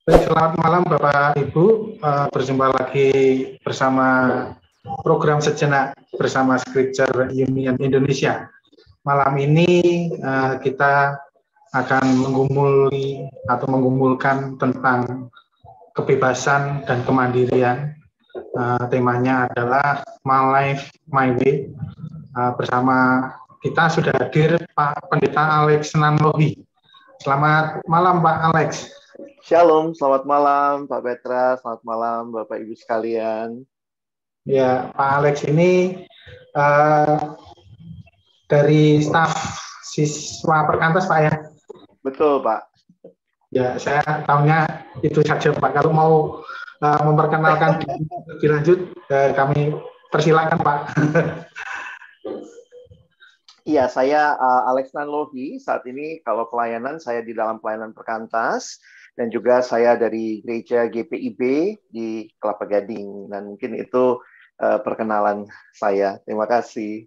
Baik, selamat malam Bapak Ibu. Berjumpa lagi bersama program sejenak bersama Scripture Union Indonesia. Malam ini kita akan menggumulkan tentang kebebasan dan kemandirian. Temanya adalah My Life, My Way. Bersama kita sudah hadir Pak Pendeta Alex Nanlohi. Selamat malam Pak Alex. Shalom, selamat malam Pak Petra, selamat malam Bapak Ibu sekalian. Ya, Pak Alex ini dari staf siswa perkantas Pak ya? Betul Pak. Ya, saya tahunya itu saja Pak. Kalau mau memperkenalkan lebih lanjut, kami persilakan Pak. Iya, saya Alex Nanlohi. Saat ini kalau pelayanan, saya di dalam pelayanan perkantas. Dan juga saya dari gereja GPIB di Kelapa Gading. Dan mungkin itu perkenalan saya. Terima kasih.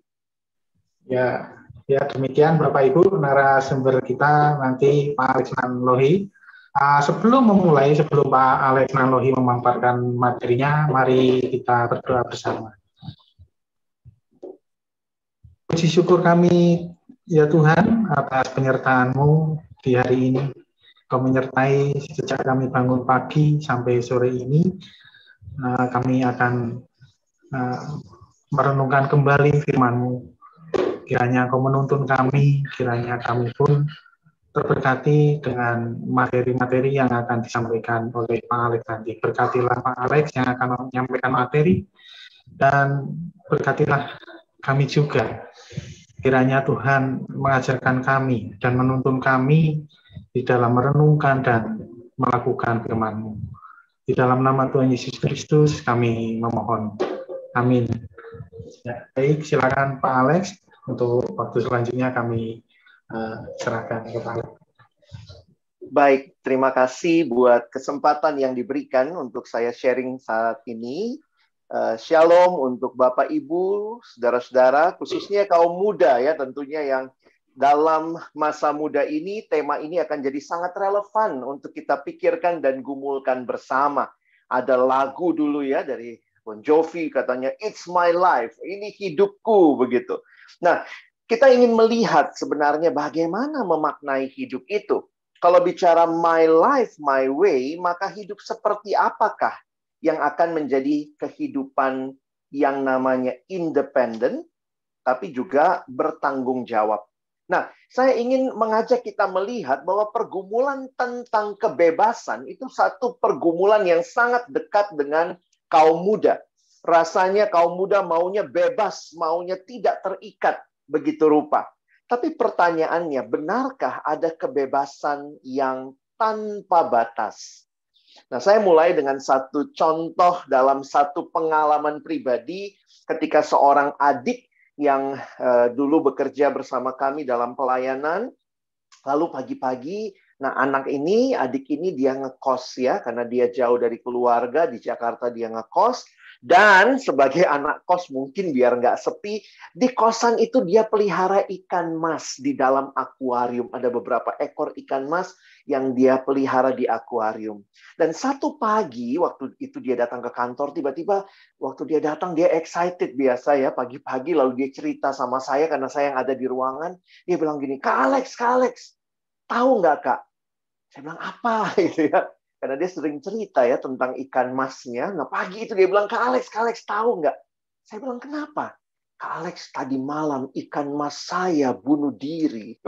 Ya, demikian Bapak Ibu narasumber kita nanti Pak Alex Nanlohi. Sebelum Pak Alex Nanlohi memaparkan materinya, mari kita berdoa bersama. Puji syukur kami ya Tuhan atas penyertaan-Mu di hari ini. Kau menyertai sejak kami bangun pagi sampai sore ini. Kami akan merenungkan kembali firman-Mu. Kiranya Kau menuntun kami, kiranya kami pun terberkati dengan materi-materi yang akan disampaikan oleh Pak Alex nanti. Berkatilah Pak Alex yang akan menyampaikan materi, dan berkatilah kami juga. Kiranya Tuhan mengajarkan kami dan menuntun kami di dalam merenungkan dan melakukan firman-Mu. Di dalam nama Tuhan Yesus Kristus kami memohon. Amin. Ya, baik, silakan Pak Alex. Untuk waktu selanjutnya kami serahkan ke Pak Alex. Baik, terima kasih buat kesempatan yang diberikan untuk saya sharing saat ini. Shalom untuk Bapak Ibu, saudara-saudara, khususnya kaum muda ya, tentunya yang dalam masa muda ini, tema ini akan jadi sangat relevan untuk kita pikirkan dan gumulkan bersama. Ada lagu dulu ya dari Bon Jovi katanya, It's My Life, ini hidupku begitu. Nah, kita ingin melihat sebenarnya bagaimana memaknai hidup itu. Kalau bicara my life, my way, maka hidup seperti apakah yang akan menjadi kehidupan yang namanya independen, tapi juga bertanggung jawab. Nah, saya ingin mengajak kita melihat bahwa pergumulan tentang kebebasan itu satu pergumulan yang sangat dekat dengan kaum muda. Rasanya kaum muda maunya bebas, maunya tidak terikat begitu rupa. Tapi pertanyaannya, benarkah ada kebebasan yang tanpa batas? Nah, saya mulai dengan satu contoh dalam satu pengalaman pribadi ketika seorang adik yang dulu bekerja bersama kami dalam pelayanan, lalu pagi-pagi, nah adik ini dia ngekos ya, karena dia jauh dari keluarga, di Jakarta dia ngekos, dan sebagai anak kos mungkin biar nggak sepi, di kosan itu dia pelihara ikan mas di dalam akuarium. Ada beberapa ekor ikan mas yang dia pelihara di akuarium. Dan satu pagi, waktu itu dia datang ke kantor, tiba-tiba waktu dia datang, dia excited biasa ya, pagi-pagi lalu dia cerita sama saya, karena saya yang ada di ruangan, dia bilang gini, Kak Alex, tahu nggak Kak? Saya bilang, apa? Gitu ya. Karena dia sering cerita ya tentang ikan masnya. Nah pagi itu dia bilang, Kak Alex tahu nggak? Saya bilang, kenapa? Kak Alex, tadi malam ikan mas saya bunuh diri.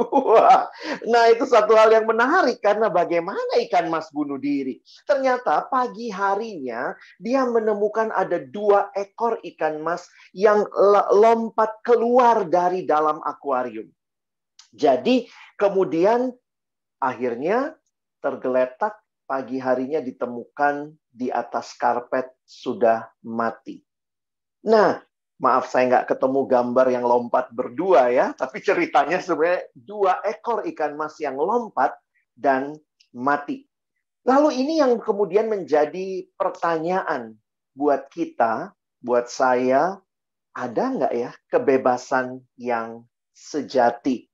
Nah itu satu hal yang menarik, karena bagaimana ikan mas bunuh diri? Ternyata pagi harinya dia menemukan ada 2 ekor ikan mas yang lompat keluar dari dalam akuarium. Jadi kemudian akhirnya tergeletak, pagi harinya ditemukan di atas karpet sudah mati. Nah, maaf saya nggak ketemu gambar yang lompat berdua ya, tapi ceritanya sebenarnya 2 ekor ikan mas yang lompat dan mati. Lalu ini yang kemudian menjadi pertanyaan buat kita, buat saya, ada nggak ya kebebasan yang sejati?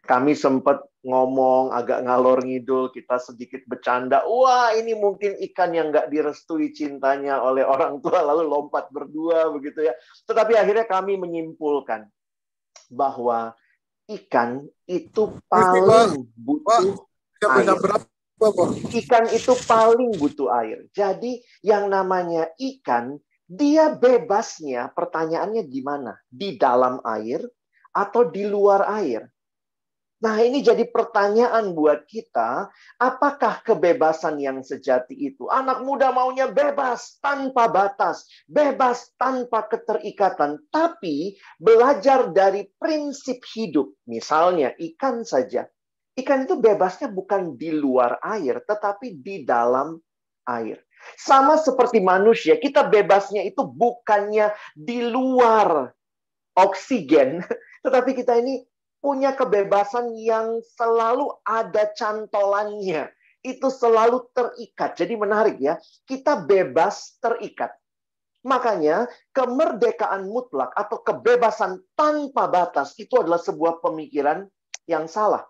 Kami sempat ngomong agak ngalor ngidul, kita sedikit bercanda. Wah, ini mungkin ikan yang nggak direstui cintanya oleh orang tua, lalu lompat berdua begitu ya. Tetapi akhirnya kami menyimpulkan bahwa ikan itu paling butuh air. Ikan itu paling butuh air. Jadi yang namanya ikan, dia bebasnya, pertanyaannya gimana? Di dalam air atau di luar air? Nah, ini jadi pertanyaan buat kita, apakah kebebasan yang sejati itu? Anak muda maunya bebas tanpa batas, bebas tanpa keterikatan, tapi belajar dari prinsip hidup. Misalnya, ikan saja. Ikan itu bebasnya bukan di luar air, tetapi di dalam air. Sama seperti manusia, kita bebasnya itu bukannya di luar oksigen, tetapi kita ini punya kebebasan yang selalu ada cantolannya. Itu selalu terikat. Jadi menarik ya. Kita bebas terikat. Makanya kemerdekaan mutlak atau kebebasan tanpa batas itu adalah sebuah pemikiran yang salah.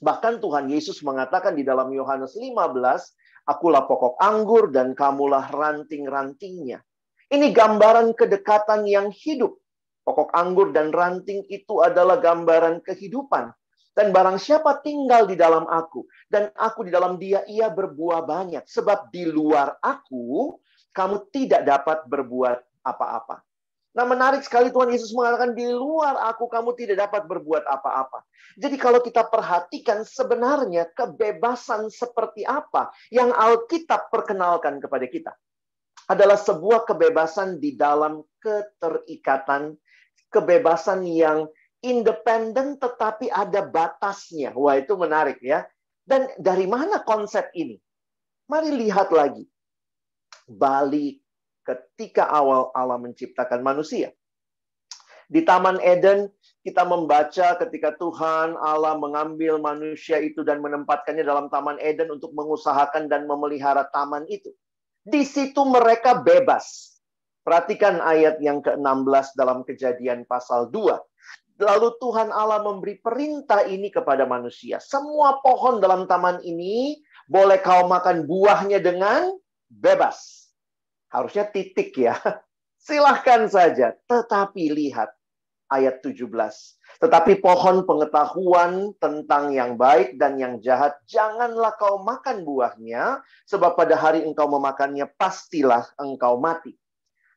Bahkan Tuhan Yesus mengatakan di dalam Yohanes 15, "Akulah pokok anggur dan kamulah ranting-rantingnya." Ini gambaran kedekatan yang hidup. Pokok anggur dan ranting itu adalah gambaran kehidupan. Dan barang siapa tinggal di dalam aku, dan aku di dalam dia, ia berbuah banyak. Sebab di luar aku, kamu tidak dapat berbuat apa-apa. Nah, menarik sekali Tuhan Yesus mengatakan, di luar aku, kamu tidak dapat berbuat apa-apa. Jadi kalau kita perhatikan sebenarnya kebebasan seperti apa yang Alkitab perkenalkan kepada kita. Adalah sebuah kebebasan di dalam keterikatan, kebebasan yang independen tetapi ada batasnya. Wah, itu menarik ya. Dan dari mana konsep ini? Mari lihat lagi. Balik ketika awal Allah menciptakan manusia. Di Taman Eden, kita membaca ketika Tuhan Allah mengambil manusia itu dan menempatkannya dalam Taman Eden untuk mengusahakan dan memelihara taman itu. Di situ mereka bebas. Perhatikan ayat yang ke-16 dalam Kejadian pasal 2. Lalu Tuhan Allah memberi perintah ini kepada manusia. Semua pohon dalam taman ini boleh kau makan buahnya dengan bebas. Harusnya titik ya. Silahkan saja. Tetapi lihat ayat 17. Tetapi pohon pengetahuan tentang yang baik dan yang jahat, janganlah kau makan buahnya, sebab pada hari engkau memakannya, pastilah engkau mati.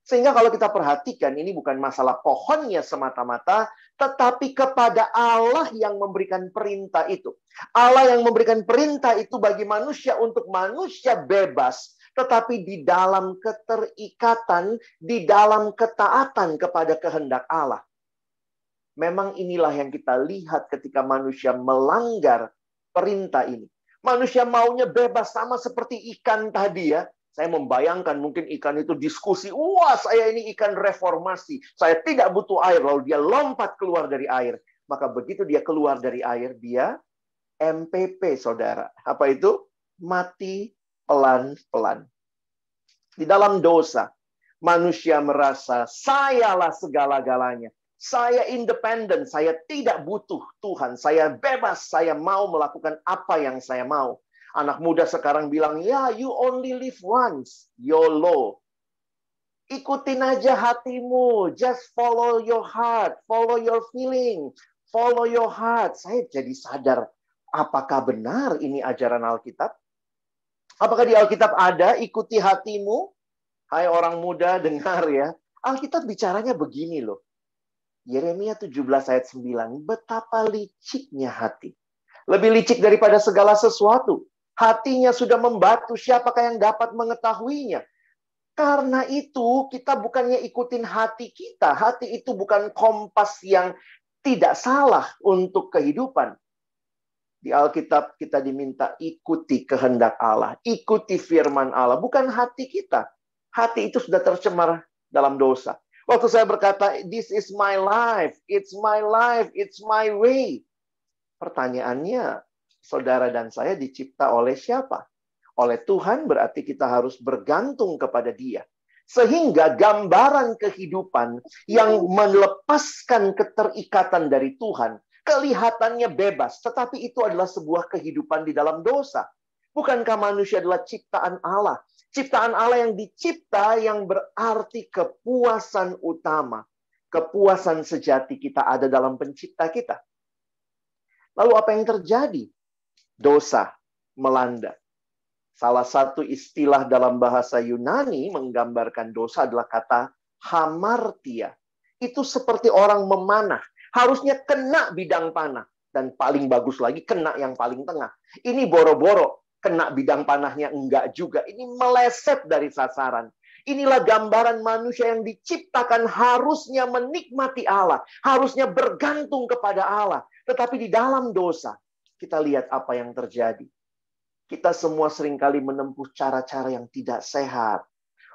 Sehingga kalau kita perhatikan, ini bukan masalah pohonnya semata-mata, tetapi kepada Allah yang memberikan perintah itu. Allah yang memberikan perintah itu bagi manusia untuk manusia bebas, tetapi di dalam keterikatan, di dalam ketaatan kepada kehendak Allah. Memang inilah yang kita lihat ketika manusia melanggar perintah ini. Manusia maunya bebas sama seperti ikan tadi ya. Saya membayangkan mungkin ikan itu diskusi, wah saya ini ikan reformasi, saya tidak butuh air, lalu dia lompat keluar dari air. Maka begitu dia keluar dari air, dia MPP, saudara. Apa itu? Mati pelan-pelan. Di dalam dosa, manusia merasa, sayalah segala-galanya. Saya independen, saya tidak butuh Tuhan, saya bebas, saya mau melakukan apa yang saya mau. Anak muda sekarang bilang, ya, you only live once, YOLO. Ikutin aja hatimu, just follow your heart, follow your feeling, follow your heart. Saya jadi sadar, apakah benar ini ajaran Alkitab? Apakah di Alkitab ada, ikuti hatimu? Hai orang muda, dengar ya. Alkitab bicaranya begini loh. Yeremia 17 ayat 9, betapa liciknya hati. Lebih licik daripada segala sesuatu. Hatinya sudah membatu, siapakah yang dapat mengetahuinya? Karena itu, kita bukannya ikutin hati kita. Hati itu bukan kompas yang tidak salah untuk kehidupan. Di Alkitab kita diminta ikuti kehendak Allah. Ikuti firman Allah. Bukan hati kita. Hati itu sudah tercemar dalam dosa. Waktu saya berkata, this is my life. It's my life. It's my way. Pertanyaannya, saudara dan saya dicipta oleh siapa? Oleh Tuhan, berarti kita harus bergantung kepada Dia. Sehingga gambaran kehidupan yang melepaskan keterikatan dari Tuhan, Kelihatannya bebas, tetapi itu adalah sebuah kehidupan di dalam dosa. Bukankah manusia adalah ciptaan Allah? Ciptaan Allah yang dicipta yang berarti kepuasan utama. Kepuasan sejati kita ada dalam pencipta kita. Lalu apa yang terjadi? Dosa melanda. Salah satu istilah dalam bahasa Yunani menggambarkan dosa adalah kata hamartia. Itu seperti orang memanah. Harusnya kena bidang panah. Dan paling bagus lagi, kena yang paling tengah. Ini boro-boro, kena bidang panahnya enggak juga. Ini meleset dari sasaran. Inilah gambaran manusia yang diciptakan harusnya menikmati Allah. Harusnya bergantung kepada Allah. Tetapi di dalam dosa, kita lihat apa yang terjadi. Kita semua seringkali menempuh cara-cara yang tidak sehat.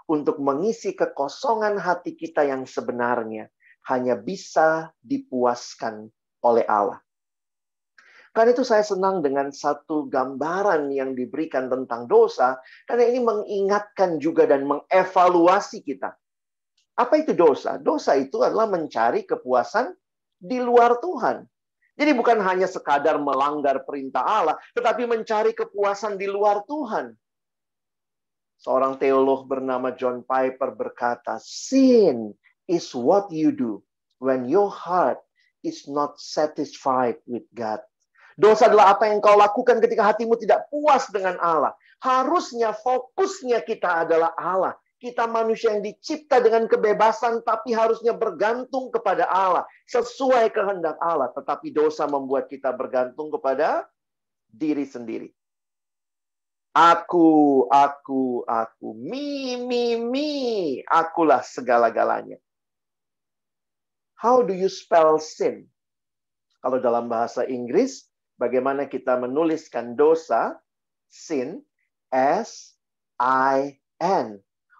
Untuk mengisi kekosongan hati kita yang sebenarnya hanya bisa dipuaskan oleh Allah. Karena itu saya senang dengan satu gambaran yang diberikan tentang dosa, karena ini mengingatkan juga dan mengevaluasi kita. Apa itu dosa? Dosa itu adalah mencari kepuasan di luar Tuhan. Jadi bukan hanya sekadar melanggar perintah Allah, tetapi mencari kepuasan di luar Tuhan. Seorang teolog bernama John Piper berkata, "Sin is what you do when your heart is not satisfied with God." Dosa adalah apa yang kau lakukan ketika hatimu tidak puas dengan Allah. Harusnya fokusnya kita adalah Allah. Kita manusia yang dicipta dengan kebebasan, tapi harusnya bergantung kepada Allah. Sesuai kehendak Allah. Tetapi dosa membuat kita bergantung kepada diri sendiri. Aku. Me. Akulah segala-galanya. How do you spell sin? Kalau dalam bahasa Inggris, bagaimana kita menuliskan dosa? Sin. S-I-N.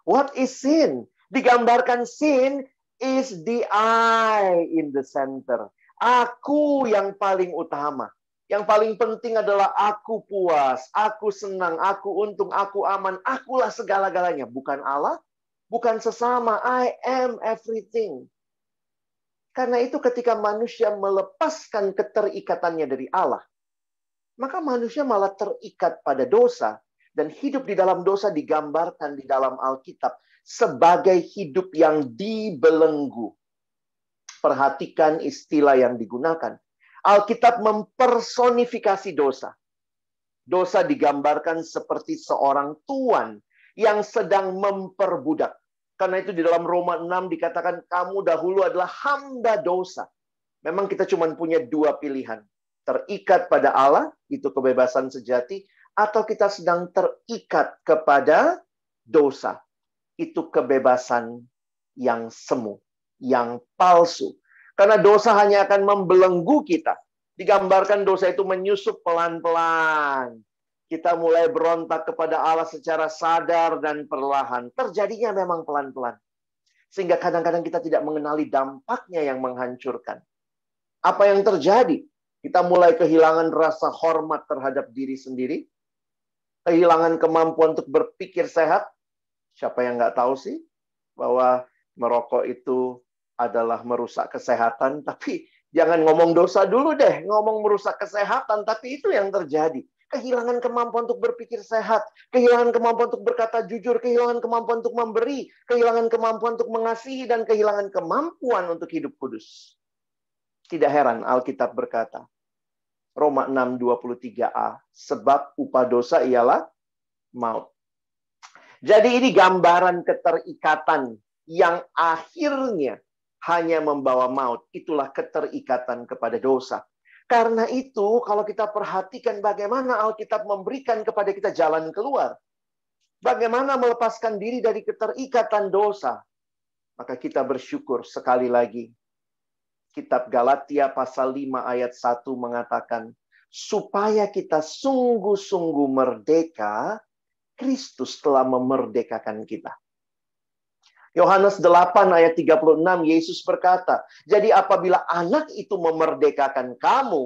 What is sin? Digambarkan sin is the I in the center. Aku yang paling utama. Yang paling penting adalah aku puas, aku senang, aku untung, aku aman. Akulah segala-galanya. Bukan Allah, bukan sesama. I am everything. Karena itu ketika manusia melepaskan keterikatannya dari Allah, maka manusia malah terikat pada dosa. Dan hidup di dalam dosa digambarkan di dalam Alkitab sebagai hidup yang dibelenggu. Perhatikan istilah yang digunakan. Alkitab mempersonifikasi dosa. Dosa digambarkan seperti seorang tuan yang sedang memperbudak. Karena itu di dalam Roma 6 dikatakan kamu dahulu adalah hamba dosa. Memang kita cuma punya dua pilihan. Terikat pada Allah, itu kebebasan sejati. Atau kita sedang terikat kepada dosa. Itu kebebasan yang semu, yang palsu. Karena dosa hanya akan membelenggu kita. Digambarkan dosa itu menyusup pelan-pelan. Kita mulai berontak kepada Allah secara sadar dan perlahan. Terjadinya memang pelan-pelan. Sehingga kadang-kadang kita tidak mengenali dampaknya yang menghancurkan. Apa yang terjadi? Kita mulai kehilangan rasa hormat terhadap diri sendiri. Kehilangan kemampuan untuk berpikir sehat. Siapa yang nggak tahu sih bahwa merokok itu adalah merusak kesehatan, tapi jangan ngomong dosa dulu deh, ngomong merusak kesehatan, tapi itu yang terjadi. Kehilangan kemampuan untuk berpikir sehat, kehilangan kemampuan untuk berkata jujur, kehilangan kemampuan untuk memberi, kehilangan kemampuan untuk mengasihi, dan kehilangan kemampuan untuk hidup kudus. Tidak heran Alkitab berkata, Roma 6:23a, sebab upah dosa ialah maut. Jadi ini gambaran keterikatan yang akhirnya hanya membawa maut. Itulah keterikatan kepada dosa. Karena itu, kalau kita perhatikan bagaimana Alkitab memberikan kepada kita jalan keluar. Bagaimana melepaskan diri dari keterikatan dosa. Maka kita bersyukur sekali lagi. Kitab Galatia pasal 5 ayat 1 mengatakan, supaya kita sungguh-sungguh merdeka, Kristus telah memerdekakan kita. Yohanes 8 ayat 36, Yesus berkata, jadi apabila anak itu memerdekakan kamu,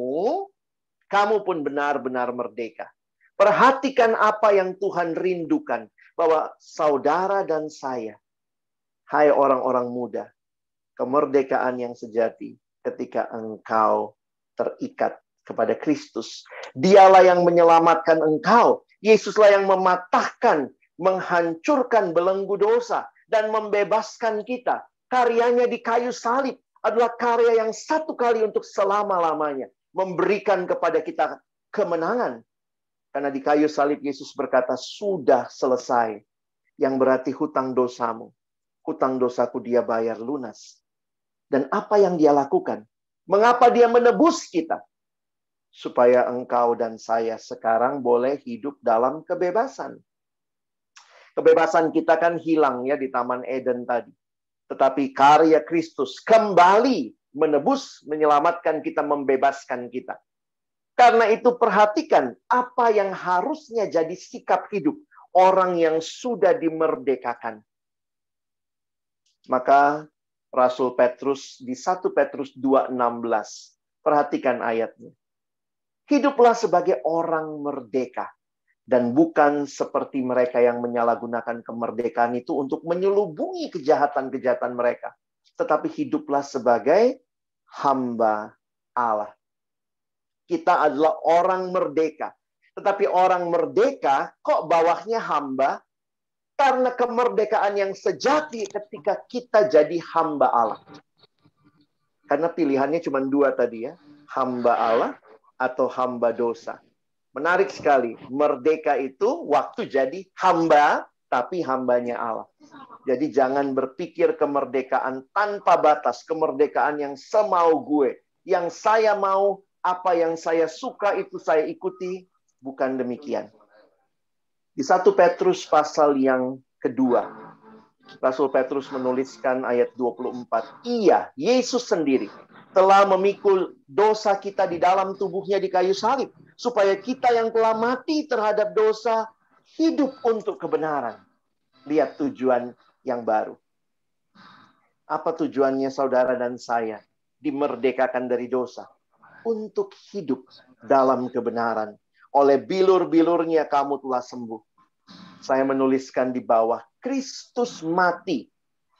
kamu pun benar-benar merdeka. Perhatikan apa yang Tuhan rindukan, bahwa saudara dan saya, hai orang-orang muda, kemerdekaan yang sejati ketika engkau terikat kepada Kristus. Dialah yang menyelamatkan engkau. Yesuslah yang mematahkan, menghancurkan belenggu dosa, dan membebaskan kita. Karyanya di kayu salib adalah karya yang satu kali untuk selama-lamanya. Memberikan kepada kita kemenangan. Karena di kayu salib Yesus berkata, sudah selesai. Yang berarti hutang dosamu. Hutang dosaku dia bayar lunas. Dan apa yang dia lakukan? Mengapa dia menebus kita? Supaya engkau dan saya sekarang boleh hidup dalam kebebasan. Kebebasan kita kan hilang ya di Taman Eden tadi. Tetapi karya Kristus kembali menebus, menyelamatkan kita, membebaskan kita. Karena itu perhatikan apa yang harusnya jadi sikap hidup orang yang sudah dimerdekakan. Maka Rasul Petrus di 1 Petrus 2:16. Perhatikan ayatnya. Hiduplah sebagai orang merdeka. Dan bukan seperti mereka yang menyalahgunakan kemerdekaan itu untuk menyelubungi kejahatan-kejahatan mereka. Tetapi hiduplah sebagai hamba Allah. Kita adalah orang merdeka. Tetapi orang merdeka kok bawahnya hamba? Karena kemerdekaan yang sejati ketika kita jadi hamba Allah. Karena pilihannya cuma dua tadi ya. Hamba Allah atau hamba dosa. Menarik sekali. Merdeka itu waktu jadi hamba, tapi hambanya Allah. Jadi jangan berpikir kemerdekaan tanpa batas. Kemerdekaan yang semau gue. Yang saya mau, apa yang saya suka itu saya ikuti. Bukan demikian. Di 1 Petrus pasal yang kedua. Rasul Petrus menuliskan ayat 24. Ia, Yesus sendiri, telah memikul dosa kita di dalam tubuhnya di kayu salib. Supaya kita yang telah mati terhadap dosa, hidup untuk kebenaran. Lihat tujuan yang baru. Apa tujuannya saudara dan saya? Dimerdekakan dari dosa. Untuk hidup dalam kebenaran. Oleh bilur-bilurnya kamu telah sembuh. Saya menuliskan di bawah. Kristus mati.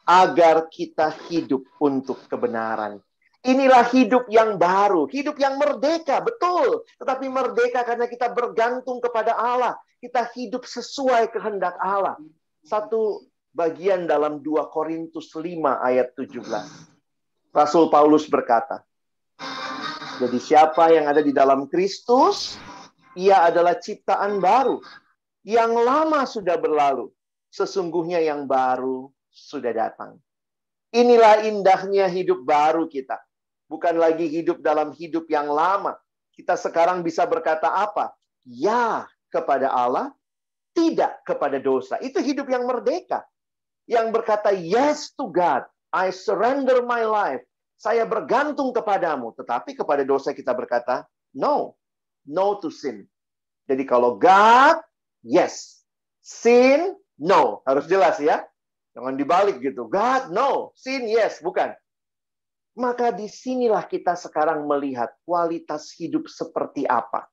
Agar kita hidup untuk kebenaran. Inilah hidup yang baru, hidup yang merdeka, betul. Tetapi merdeka karena kita bergantung kepada Allah. Kita hidup sesuai kehendak Allah. Satu bagian dalam 2 Korintus 5 ayat 17. Rasul Paulus berkata, jadi siapa yang ada di dalam Kristus, ia adalah ciptaan baru. Yang lama sudah berlalu, sesungguhnya yang baru sudah datang. Inilah indahnya hidup baru kita. Bukan lagi hidup dalam hidup yang lama. Kita sekarang bisa berkata apa? Ya kepada Allah, tidak kepada dosa. Itu hidup yang merdeka. Yang berkata yes to God. I surrender my life. Saya bergantung kepadamu. Tetapi kepada dosa kita berkata no. No to sin. Jadi kalau God, yes. Sin, no. Harus jelas ya. Jangan dibalik gitu. God, no. Sin, yes. Bukan. Maka disinilah kita sekarang melihat kualitas hidup seperti apa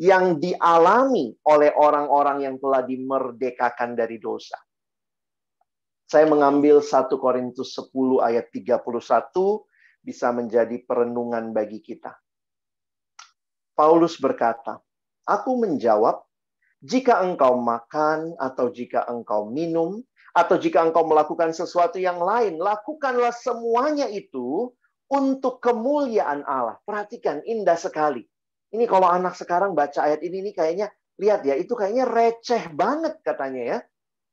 yang dialami oleh orang-orang yang telah dimerdekakan dari dosa. Saya mengambil 1 Korintus 10 ayat 31 bisa menjadi perenungan bagi kita. Paulus berkata, aku menjawab, jika engkau makan atau jika engkau minum, atau jika engkau melakukan sesuatu yang lain, lakukanlah semuanya itu untuk kemuliaan Allah. Perhatikan, indah sekali. Ini kalau anak sekarang baca ayat ini kayaknya, lihat ya, itu kayaknya receh banget katanya ya.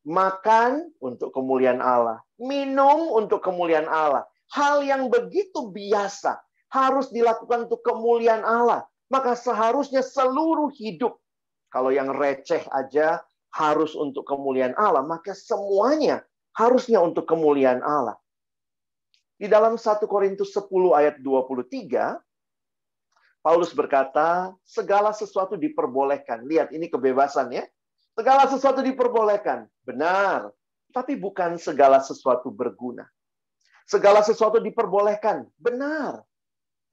Makan untuk kemuliaan Allah. Minum untuk kemuliaan Allah. Hal yang begitu biasa harus dilakukan untuk kemuliaan Allah. Maka seharusnya seluruh hidup, kalau yang receh aja, harus untuk kemuliaan Allah, maka semuanya harusnya untuk kemuliaan Allah. Di dalam 1 Korintus 10 ayat 23, Paulus berkata, segala sesuatu diperbolehkan. Lihat, ini kebebasan ya. Segala sesuatu diperbolehkan. Benar. Tapi bukan segala sesuatu berguna. Segala sesuatu diperbolehkan. Benar.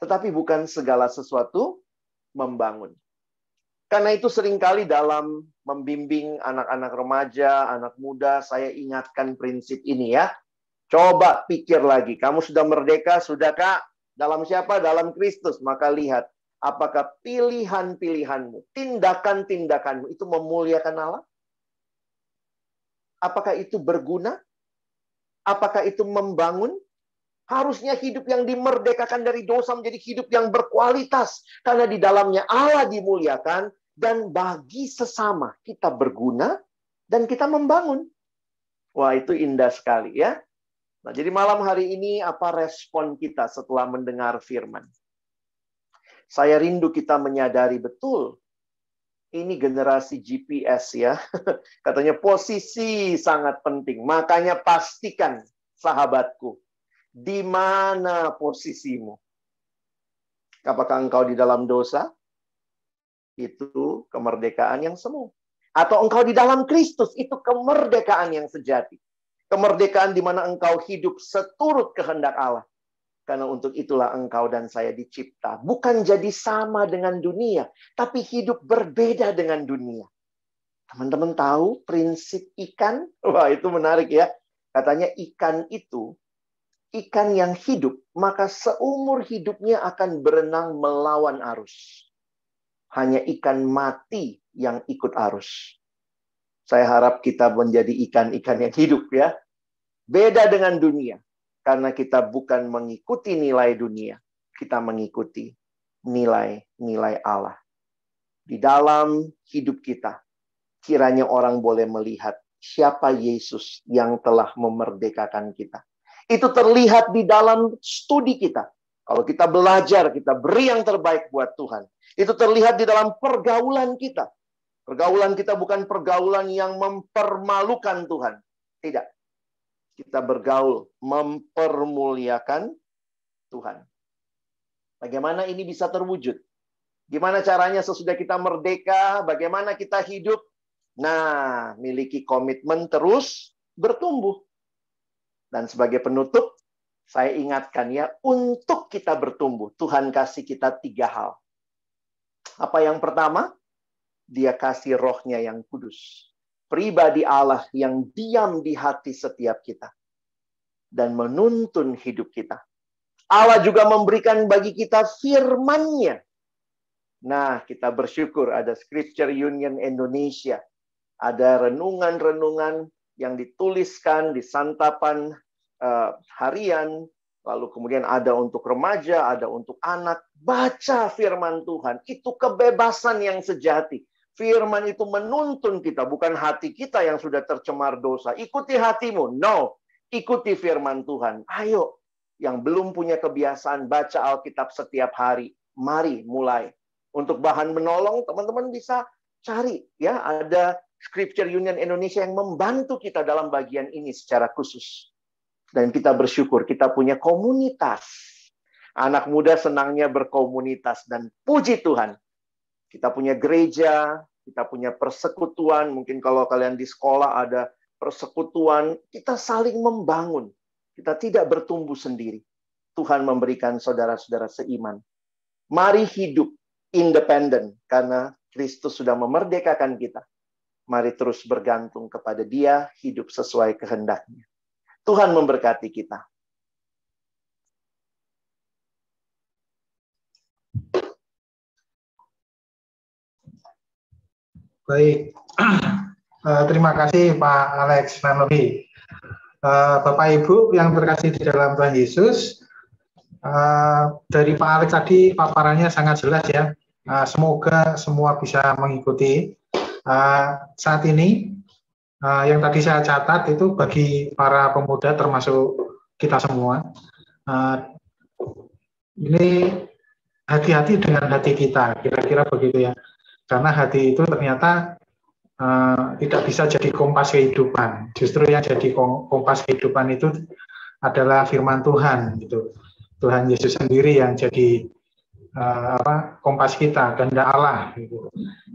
Tetapi bukan segala sesuatu membangun. Karena itu seringkali dalam membimbing anak-anak remaja, anak muda, saya ingatkan prinsip ini ya. Coba pikir lagi, kamu sudah merdeka, sudah Kak? Dalam siapa? Dalam Kristus. Maka lihat, apakah pilihan-pilihanmu, tindakan-tindakanmu itu memuliakan Allah? Apakah itu berguna? Apakah itu membangun? Harusnya hidup yang dimerdekakan dari dosa menjadi hidup yang berkualitas. Karena di dalamnya Allah dimuliakan, dan bagi sesama kita berguna, dan kita membangun. Wah, itu indah sekali ya. Nah, jadi malam hari ini apa respon kita setelah mendengar firman? Saya rindu kita menyadari betul, ini generasi GPS ya. Katanya posisi sangat penting. Makanya pastikan, sahabatku, di mana posisimu? Apakah engkau di dalam dosa? Itu kemerdekaan yang semu. Atau engkau di dalam Kristus, itu kemerdekaan yang sejati. Kemerdekaan di mana engkau hidup seturut kehendak Allah. Karena untuk itulah engkau dan saya dicipta. Bukan jadi sama dengan dunia, tapi hidup berbeda dengan dunia. Teman-teman tahu prinsip ikan? Wah, itu menarik ya. Katanya ikan itu, ikan yang hidup, maka seumur hidupnya akan berenang melawan arus. Hanya ikan mati yang ikut arus. Saya harap kita menjadi ikan-ikan yang hidup ya. Beda dengan dunia. Karena kita bukan mengikuti nilai dunia. Kita mengikuti nilai-nilai Allah. Di dalam hidup kita, kiranya orang boleh melihat siapa Yesus yang telah memerdekakan kita. Itu terlihat di dalam studi kita. Kalau kita belajar, kita beri yang terbaik buat Tuhan. Itu terlihat di dalam pergaulan kita. Pergaulan kita bukan pergaulan yang mempermalukan Tuhan. Tidak. Kita bergaul mempermuliakan Tuhan. Bagaimana ini bisa terwujud? Gimana caranya sesudah kita merdeka? Bagaimana kita hidup? Nah, miliki komitmen terus bertumbuh. Dan sebagai penutup, saya ingatkan ya, untuk kita bertumbuh, Tuhan kasih kita 3 hal. Apa yang pertama? Dia kasih rohnya yang kudus. Pribadi Allah yang diam di hati setiap kita. Dan menuntun hidup kita. Allah juga memberikan bagi kita firman-Nya. Nah, kita bersyukur ada Scripture Union Indonesia. Ada renungan-renungan yang dituliskan di santapan harian. Lalu kemudian ada untuk remaja, ada untuk anak. Baca firman Tuhan. Itu kebebasan yang sejati. Firman itu menuntun kita, bukan hati kita yang sudah tercemar dosa. Ikuti hatimu. No. Ikuti firman Tuhan. Ayo. Yang belum punya kebiasaan baca Alkitab setiap hari. Mari mulai. Untuk bahan menolong, teman-teman bisa cari. Ya, ada Scripture Union Indonesia yang membantu kita dalam bagian ini secara khusus. Dan kita bersyukur, kita punya komunitas. Anak muda senangnya berkomunitas. Dan puji Tuhan. Kita punya gereja, kita punya persekutuan. Mungkin kalau kalian di sekolah ada persekutuan. Kita saling membangun. Kita tidak bertumbuh sendiri. Tuhan memberikan saudara-saudara seiman. Mari hidup independen. Karena Kristus sudah memerdekakan kita. Mari terus bergantung kepada Dia, hidup sesuai kehendaknya. Tuhan memberkati kita. Baik, terima kasih Pak Alex Nanlohi. Bapak Ibu yang terkasih di dalam Tuhan Yesus, dari Pak Alex tadi paparannya sangat jelas ya. Semoga semua bisa mengikuti. Saat ini, yang tadi saya catat itu bagi para pemuda termasuk kita semua, ini hati-hati dengan hati kita, kira-kira begitu ya. Karena hati itu ternyata tidak bisa jadi kompas kehidupan. Justru yang jadi kompas kehidupan itu adalah firman Tuhan. Gitu. Tuhan Yesus sendiri yang jadi kompas kita, kehendak Allah. Gitu.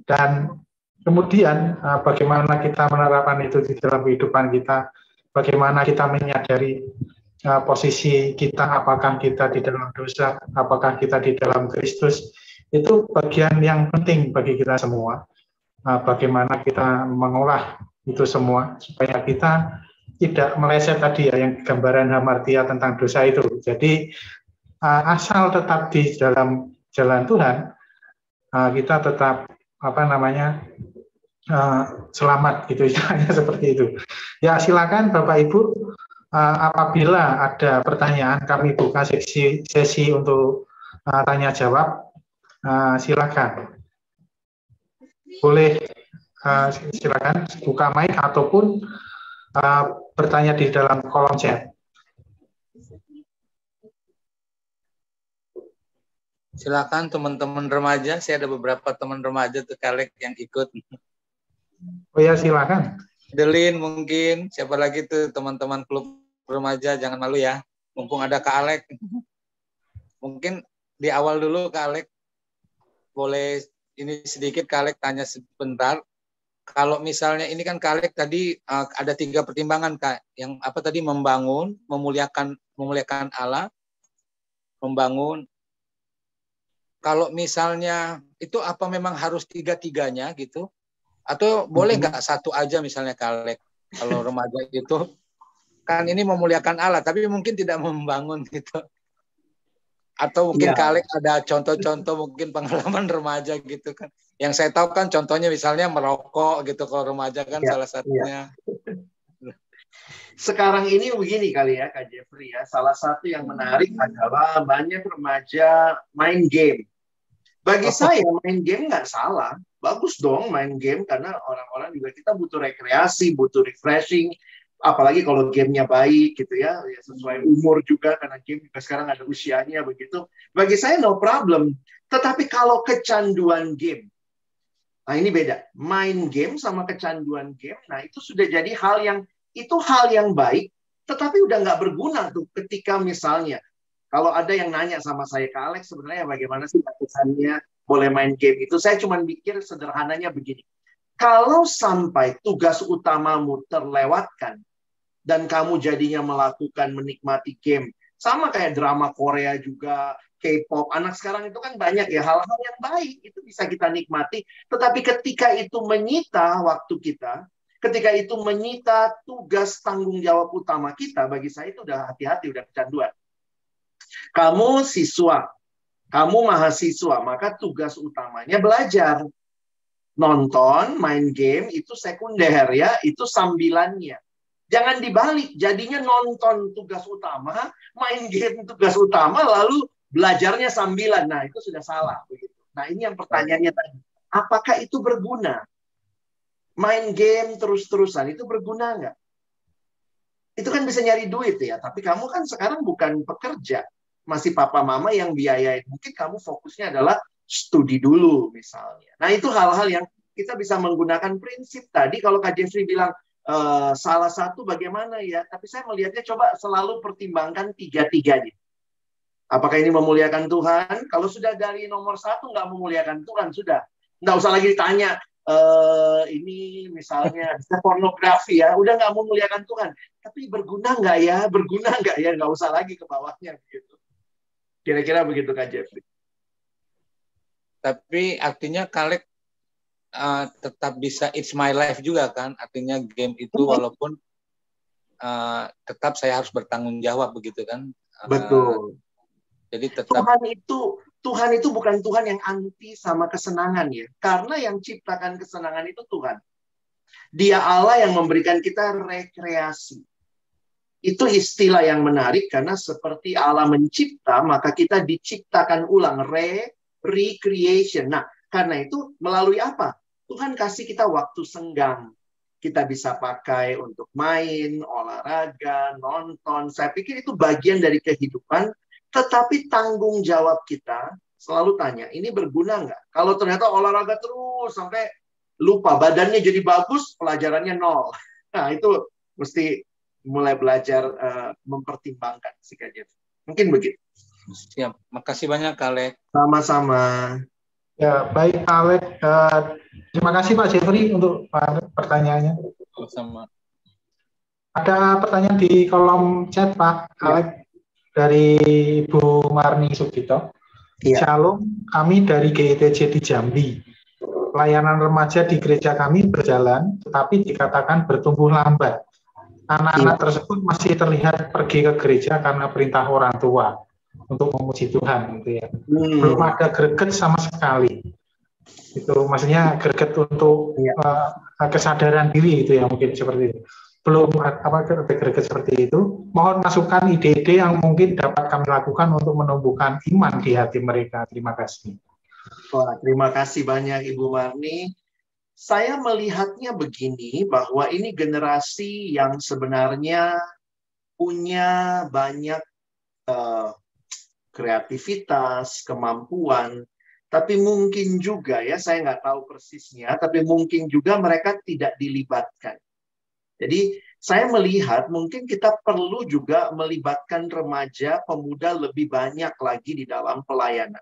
Dan kemudian bagaimana kita menerapkan itu di dalam kehidupan kita, bagaimana kita menyadari posisi kita, apakah kita di dalam dosa, apakah kita di dalam Kristus. Itu bagian yang penting bagi kita semua. Bagaimana kita mengolah itu semua supaya kita tidak meleset tadi ya yang gambaran hamartia tentang dosa itu. Jadi asal tetap di dalam jalan Tuhan, kita tetap selamat gitu, istilahnya seperti itu. Ya, silakan Bapak Ibu, apabila ada pertanyaan kami buka sesi untuk tanya jawab, silakan. Boleh silakan buka mic ataupun bertanya di dalam kolom chat. Silakan teman-teman remaja, saya ada beberapa teman remaja tuh Kalek yang ikut. Oh ya, silakan. Delin mungkin, siapa lagi tuh teman-teman klub remaja, jangan malu ya. Mumpung ada Kak Alek. Mungkin di awal dulu Kak Alek, boleh ini sedikit Kak Alek tanya sebentar. Kalau misalnya ini kan Kak Alek tadi ada 3 pertimbangan Kak. Yang apa tadi, membangun, memuliakan Allah, membangun. Kalau misalnya itu apa memang harus 3-tiganya gitu? Atau boleh nggak satu aja misalnya Kalek? Kalau remaja itu kan ini memuliakan Allah, tapi mungkin tidak membangun gitu. Atau mungkin Kalek ada contoh-contoh mungkin pengalaman remaja gitu kan. Yang saya tahu kan contohnya misalnya merokok gitu kalau remaja kan salah satunya. Sekarang ini begini kali ya Kak Jeffrey ya. Salah satu yang menarik adalah banyak remaja main game. Bagi saya main game nggak salah. Bagus dong main game karena orang-orang juga kita butuh rekreasi, butuh refreshing, apalagi kalau gamenya baik gitu ya, sesuai umur juga karena game juga sekarang ada usianya begitu. Bagi saya no problem. Tetapi kalau kecanduan game, nah ini beda. Main game sama kecanduan game, nah itu sudah jadi hal yang baik, tetapi udah nggak berguna tuh ketika misalnya kalau ada yang nanya sama saya, Kak Alex sebenarnya bagaimana sih batasannya boleh main game itu? Saya cuma pikir sederhananya begini. Kalau sampai tugas utamamu terlewatkan dan kamu jadinya menikmati game, sama kayak drama Korea juga, K-pop, anak sekarang itu kan banyak ya hal-hal yang baik, itu bisa kita nikmati. Tetapi ketika itu menyita waktu kita, ketika itu menyita tugas tanggung jawab utama kita, bagi saya itu udah hati-hati, udah kecanduan. Kamu siswa, kamu mahasiswa, maka tugas utamanya belajar. Nonton, main game, itu sekunder ya, itu sambilannya. Jangan dibalik, jadinya nonton tugas utama, main game tugas utama, lalu belajarnya sambilan. Nah, itu sudah salah. Begitu. Nah, ini yang pertanyaannya tadi. Apakah itu berguna? Main game terus-terusan, itu berguna nggak? Itu kan bisa nyari duit ya, tapi kamu kan sekarang bukan pekerja. Masih papa mama yang biayain. Mungkin kamu fokusnya adalah studi dulu misalnya. Nah itu hal-hal yang kita bisa menggunakan prinsip tadi. Kalau Kak Jeffrey bilang salah satu bagaimana ya, tapi saya melihatnya coba selalu pertimbangkan 3-tiganya. Apakah ini memuliakan Tuhan? Kalau sudah dari nomor 1 nggak memuliakan Tuhan, sudah. Nggak usah lagi ditanya, ini misalnya pornografi ya, udah nggak memuliakan Tuhan. Tapi berguna nggak ya? Berguna nggak ya? Nggak usah lagi ke bawahnya begitu. Kira-kira begitu Kak Jeffrey. Tapi artinya Kalek tetap bisa it's my life juga kan? Artinya game itu walaupun tetap saya harus bertanggung jawab begitu kan? Betul. Jadi tetap Tuhan itu bukan Tuhan yang anti sama kesenangan ya. Karena yang ciptakan kesenangan itu Tuhan. Dia Allah yang memberikan kita rekreasi. Itu istilah yang menarik karena seperti Allah mencipta, maka kita diciptakan ulang, recreation. Nah, karena itu melalui apa? Tuhan kasih kita waktu senggang. Kita bisa pakai untuk main, olahraga, nonton. Saya pikir itu bagian dari kehidupan, tetapi tanggung jawab kita selalu tanya, ini berguna nggak? Kalau ternyata olahraga terus sampai lupa, badannya jadi bagus, pelajarannya 0. Nah, itu mesti mulai belajar mempertimbangkan sih Kak Jeff. Mungkin begitu. Siap. Makasih banyak Kak Alek. Sama-sama. Ya, baik Kak Alek. Terima kasih Pak Jeffrey untuk pertanyaannya. Sama. Ada pertanyaan di kolom chat Pak Alek dari Bu Marni Sugito. Ya. Shalom, kami dari GITJ di Jambi. Pelayanan remaja di gereja kami berjalan, tetapi dikatakan bertumbuh lambat. Anak-anak tersebut masih terlihat pergi ke gereja karena perintah orang tua. untuk memuji Tuhan gitu ya. Belum ada greget sama sekali. Itu maksudnya greget untuk kesadaran diri itu ya, mungkin seperti itu. Belum greget seperti itu. Mohon masukan ide-ide yang mungkin dapat kami lakukan untuk menumbuhkan iman di hati mereka. Terima kasih. Wah, terima kasih banyak Ibu Marni. Saya melihatnya begini, bahwa ini generasi yang sebenarnya punya banyak kreativitas, kemampuan, tapi mungkin juga ya, saya nggak tahu persisnya, tapi mungkin juga mereka tidak dilibatkan. Jadi saya melihat mungkin kita perlu juga melibatkan remaja, pemuda lebih banyak lagi di dalam pelayanan.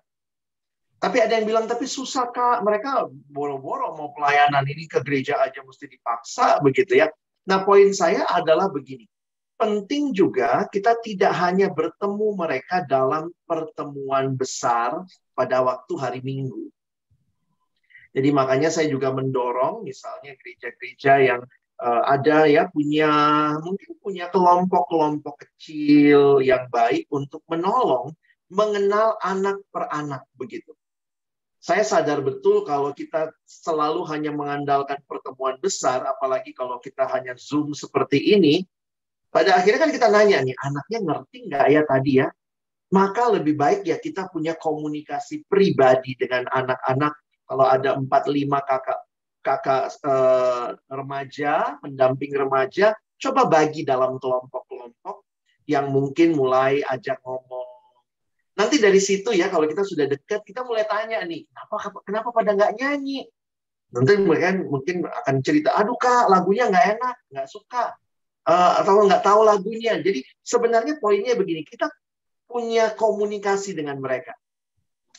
Tapi ada yang bilang, tapi susah Kak, mereka boro-boro mau pelayanan ini ke gereja aja mesti dipaksa begitu ya. Nah poin saya adalah begini, penting juga kita tidak hanya bertemu mereka dalam pertemuan besar pada waktu hari Minggu. Jadi makanya saya juga mendorong misalnya gereja-gereja yang ada ya mungkin punya kelompok-kelompok kecil yang baik untuk menolong mengenal anak per anak begitu. Saya sadar betul kalau kita selalu hanya mengandalkan pertemuan besar, apalagi kalau kita hanya Zoom seperti ini, pada akhirnya kan kita nanya nih, anaknya ngerti nggak ya tadi ya? Maka lebih baik ya kita punya komunikasi pribadi dengan anak-anak. Kalau ada 4-5 kakak remaja, pendamping remaja, coba bagi dalam kelompok-kelompok yang mungkin mulai ajak ngomong. Nanti dari situ ya, kalau kita sudah dekat, kita mulai tanya nih, kenapa pada nggak nyanyi? Nanti mereka mungkin akan cerita, aduh Kak, lagunya nggak enak, nggak suka, atau nggak tahu lagunya. Jadi sebenarnya poinnya begini, kita punya komunikasi dengan mereka.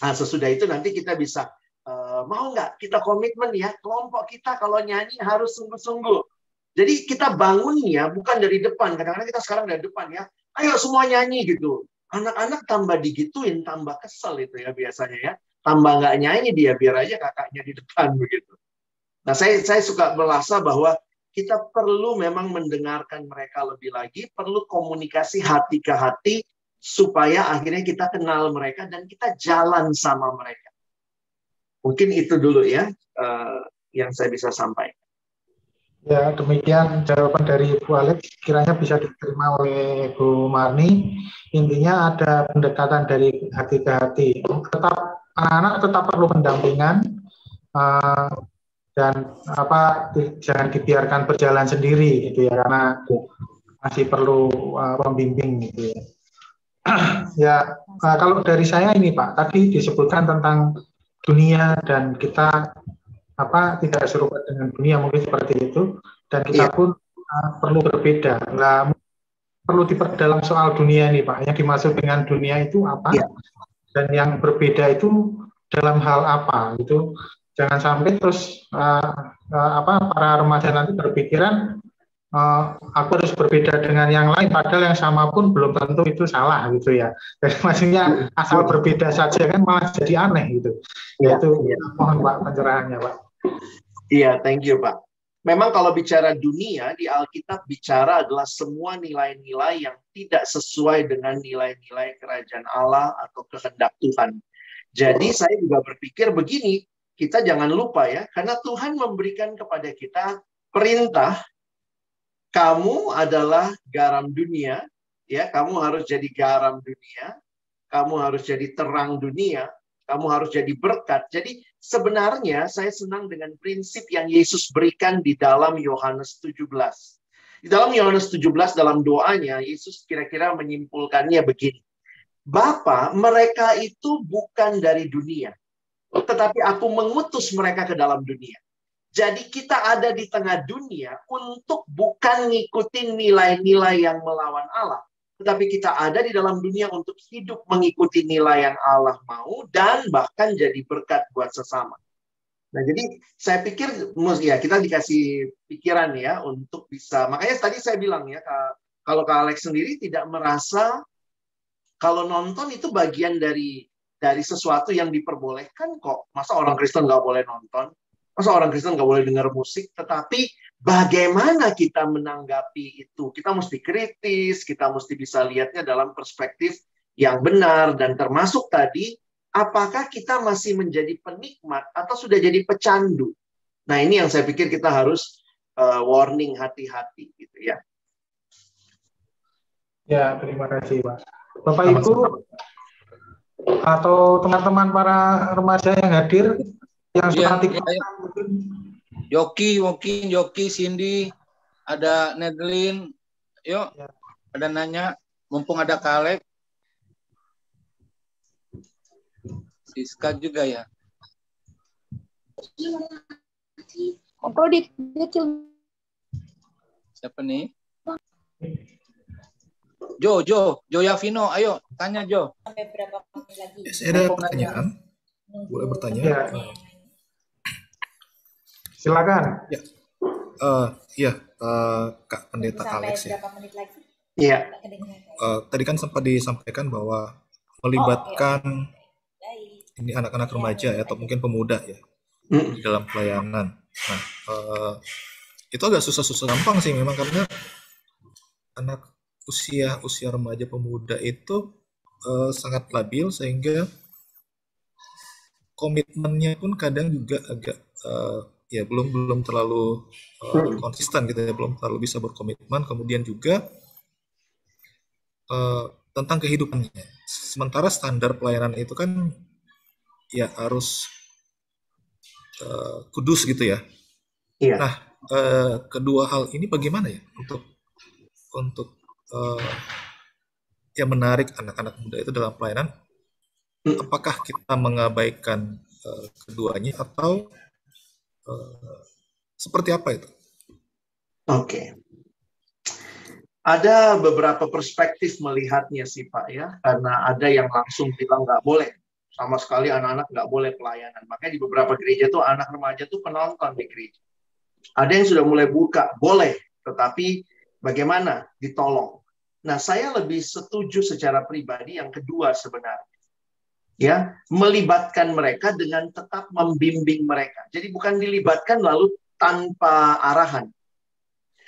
Nah, sesudah itu nanti kita bisa, mau nggak kita komitmen ya, kelompok kita kalau nyanyi harus sungguh-sungguh. Jadi kita bangun ya, bukan dari depan. Kadang-kadang kita sekarang dari depan ya, ayo semua nyanyi gitu. Anak-anak tambah digituin, tambah kesel itu ya biasanya ya. Tambah nggak nyanyi dia, biar aja kakaknya di depan begitu. Nah, saya suka merasa bahwa kita perlu memang mendengarkan mereka lebih lagi, perlu komunikasi hati ke hati, supaya akhirnya kita kenal mereka dan kita jalan sama mereka. Mungkin itu dulu ya yang saya bisa sampaikan. Ya, demikian jawaban dari Bu Alex, kiranya bisa diterima oleh Bu Marni. Intinya ada pendekatan dari hati ke hati. Tetap anak-anak tetap perlu pendampingan dan jangan dibiarkan berjalan sendiri gitu ya, karena masih perlu pembimbing gitu ya. Ya, kalau dari saya ini Pak, tadi disebutkan tentang dunia dan kita tidak serupa dengan dunia, mungkin seperti itu, dan kita pun perlu berbeda. Nggak perlu diperdalam soal dunia ini Pak, yang dimaksud dengan dunia itu apa, dan yang berbeda itu dalam hal apa gitu. Jangan sampai terus para remaja nanti berpikiran aku harus berbeda dengan yang lain, padahal yang sama pun belum tentu itu salah gitu ya. Jadi maksudnya asal berbeda saja kan malah jadi aneh gitu. Mohon Pak pencerahannya Pak. Iya, thank you Pak. Memang kalau bicara dunia, di Alkitab bicara adalah semua nilai-nilai yang tidak sesuai dengan nilai-nilai kerajaan Allah atau kehendak Tuhan. Jadi saya juga berpikir begini, kita jangan lupa ya, karena Tuhan memberikan kepada kita perintah, kamu adalah garam dunia, ya, kamu harus jadi garam dunia, kamu harus jadi terang dunia, kamu harus jadi berkat. Jadi sebenarnya saya senang dengan prinsip yang Yesus berikan di dalam Yohanes 17. Di dalam Yohanes 17 dalam doanya, Yesus kira-kira menyimpulkannya begini. Bapa, mereka itu bukan dari dunia, tetapi aku mengutus mereka ke dalam dunia. Jadi kita ada di tengah dunia untuk bukan ngikutin nilai-nilai yang melawan Allah, tetapi kita ada di dalam dunia untuk hidup mengikuti nilai yang Allah mau dan bahkan jadi berkat buat sesama. Nah, jadi saya pikir ya kita dikasih pikiran ya untuk bisa. Makanya tadi saya bilang ya, kalau Kak Alex sendiri tidak merasa kalau nonton itu bagian dari sesuatu yang diperbolehkan kok. Masa orang Kristen nggak boleh nonton? Masa orang Kristen nggak boleh dengar musik? Tetapi bagaimana kita menanggapi itu? Kita mesti kritis, kita mesti bisa lihatnya dalam perspektif yang benar, dan termasuk tadi, apakah kita masih menjadi penikmat atau sudah jadi pecandu? Nah, ini yang saya pikir kita harus warning, hati-hati gitu ya. Ya, terima kasih, Pak. Bapak Ibu atau teman-teman para remaja yang hadir yang suka TikTok, mungkin Yoki, Cindy, ada Nedlin, yuk, ada nanya, mumpung ada Kaleb, Siska juga ya. Siapa nih? Jo Yavino, ayo tanya Jo. Sampai berapa menit lagi? Saya ada pertanyaan. Boleh bertanya? Ya. Silakan. Ya, Kak Pendeta Alex ya. Berapa menit lagi? Iya. Tadi kan sempat disampaikan bahwa melibatkan ini anak-anak remaja ya, atau mungkin pemuda ya di dalam pelayanan. Nah, itu agak susah gampang sih memang, karena anak usia remaja pemuda itu sangat labil, sehingga komitmennya pun kadang juga agak ya belum terlalu konsisten gitu ya, belum terlalu bisa berkomitmen. Kemudian juga tentang kehidupannya. Sementara standar pelayanan itu kan ya harus kudus gitu ya. Iya. Nah, kedua hal ini bagaimana ya untuk ya menarik anak-anak muda itu dalam pelayanan? Apakah kita mengabaikan keduanya atau seperti apa itu? Oke. Ada beberapa perspektif melihatnya sih Pak ya, karena ada yang langsung bilang nggak boleh, sama sekali anak-anak nggak boleh pelayanan. Makanya di beberapa gereja tuh anak remaja tuh penonton di gereja. Ada yang sudah mulai buka, boleh, tetapi bagaimana? Ditolong. Nah, saya lebih setuju secara pribadi yang kedua sebenarnya. Ya, melibatkan mereka dengan tetap membimbing mereka. Jadi bukan dilibatkan lalu tanpa arahan.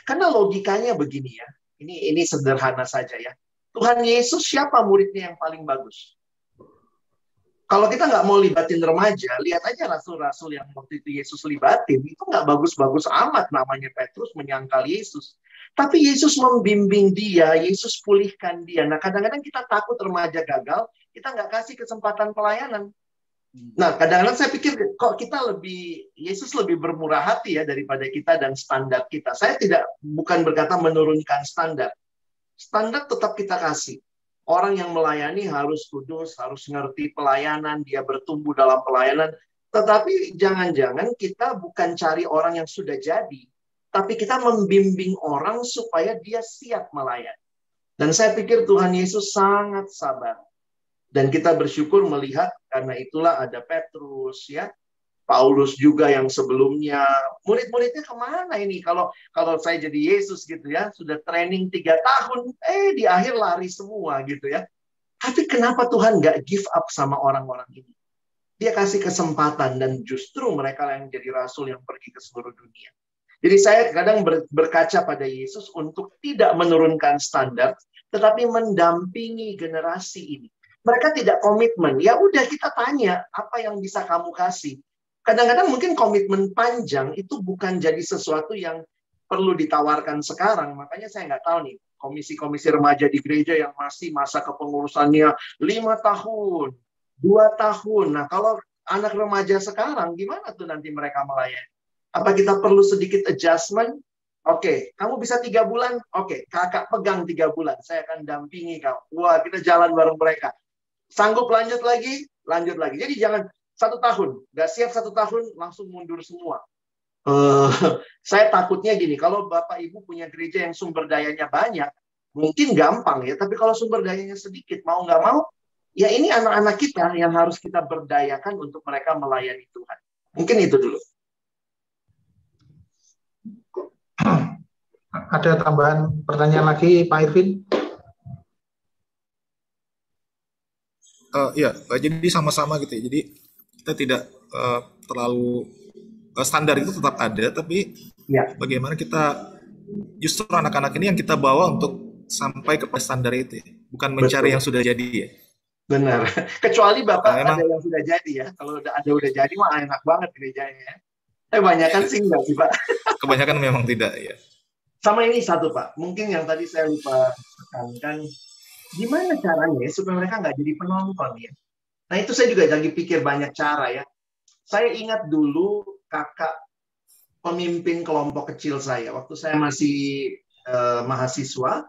Karena logikanya begini ya. Ini sederhana saja ya. Tuhan Yesus siapa muridnya yang paling bagus? Kalau kita nggak mau libatin remaja, lihat aja rasul-rasul yang waktu itu Yesus libatin, itu nggak bagus-bagus amat, namanya Petrus menyangkal Yesus. Tapi Yesus membimbing dia, Yesus pulihkan dia. Nah, kadang-kadang kita takut remaja gagal, kita nggak kasih kesempatan pelayanan. Nah, kadang-kadang saya pikir kok Yesus lebih bermurah hati ya daripada kita dan standar kita. Saya bukan berkata menurunkan standar. Standar tetap kita kasih. Orang yang melayani harus kudus, harus ngerti pelayanan, dia bertumbuh dalam pelayanan. Tetapi jangan-jangan kita bukan cari orang yang sudah jadi, tapi kita membimbing orang supaya dia siap melayani. Dan saya pikir Tuhan Yesus sangat sabar. Dan kita bersyukur melihat, karena itulah ada Petrus, ya, Paulus juga yang sebelumnya. Murid-muridnya kemana ini? Kalau saya jadi Yesus gitu ya, sudah training 3 tahun, di akhir lari semua gitu ya. Tapi kenapa Tuhan nggak give up sama orang-orang ini? Dia kasih kesempatan, dan justru mereka yang jadi rasul yang pergi ke seluruh dunia. Jadi saya kadang berkaca pada Yesus untuk tidak menurunkan standar, tetapi mendampingi generasi ini. Mereka tidak komitmen. Ya udah, kita tanya, apa yang bisa kamu kasih? Kadang-kadang mungkin komitmen panjang itu bukan jadi sesuatu yang perlu ditawarkan sekarang. Makanya saya nggak tahu nih, komisi-komisi remaja di gereja yang masih masa kepengurusannya 5 tahun, 2 tahun. Nah, kalau anak remaja sekarang, gimana tuh nanti mereka melayani? Apa kita perlu sedikit adjustment? Oke, kamu bisa 3 bulan? Oke, kakak pegang 3 bulan. Saya akan dampingi kamu. Wah, kita jalan bareng mereka. Sanggup lanjut lagi? Lanjut lagi. Jadi jangan 1 tahun. Nggak siap 1 tahun, langsung mundur semua. Saya takutnya gini, kalau Bapak Ibu punya gereja yang sumber dayanya banyak, mungkin gampang ya. Tapi kalau sumber dayanya sedikit, mau nggak mau, ya ini anak-anak kita yang harus kita berdayakan untuk mereka melayani Tuhan. Mungkin itu dulu. Ada tambahan pertanyaan lagi, Pak Irvin? Ya, jadi sama-sama gitu ya. Jadi kita tidak terlalu standar itu tetap ada, tapi ya, bagaimana kita justru anak-anak ini yang kita bawa untuk sampai ke standar itu ya. bukan mencari Betul. yang sudah jadi ya. Benar. Kecuali Bapak Memang ada yang sudah jadi ya. Kalau ada udah jadi mah enak banget gerejanya. Kebanyakan sih enggak sih Pak. kebanyakan memang tidak ya. Sama ini satu Pak, mungkin yang tadi saya lupa tekankan, gimana caranya supaya mereka nggak jadi penonton ya. Nah itu saya juga lagi pikir banyak cara ya. Saya ingat dulu kakak pemimpin kelompok kecil saya, waktu saya masih mahasiswa.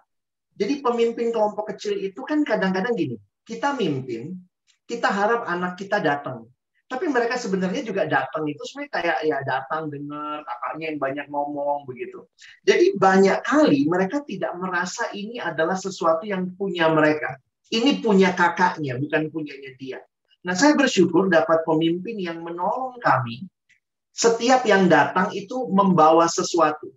Jadi pemimpin kelompok kecil itu kan kadang-kadang gini, kita mimpin, kita harap anak kita datang. Tapi mereka sebenarnya juga datang itu sebenarnya kayak ya datang dengar kakaknya yang banyak ngomong begitu. Jadi banyak kali mereka tidak merasa ini adalah sesuatu yang punya mereka. Ini punya kakaknya, bukan punyanya dia. Nah saya bersyukur dapat pemimpin yang menolong kami. Setiap yang datang itu membawa sesuatu.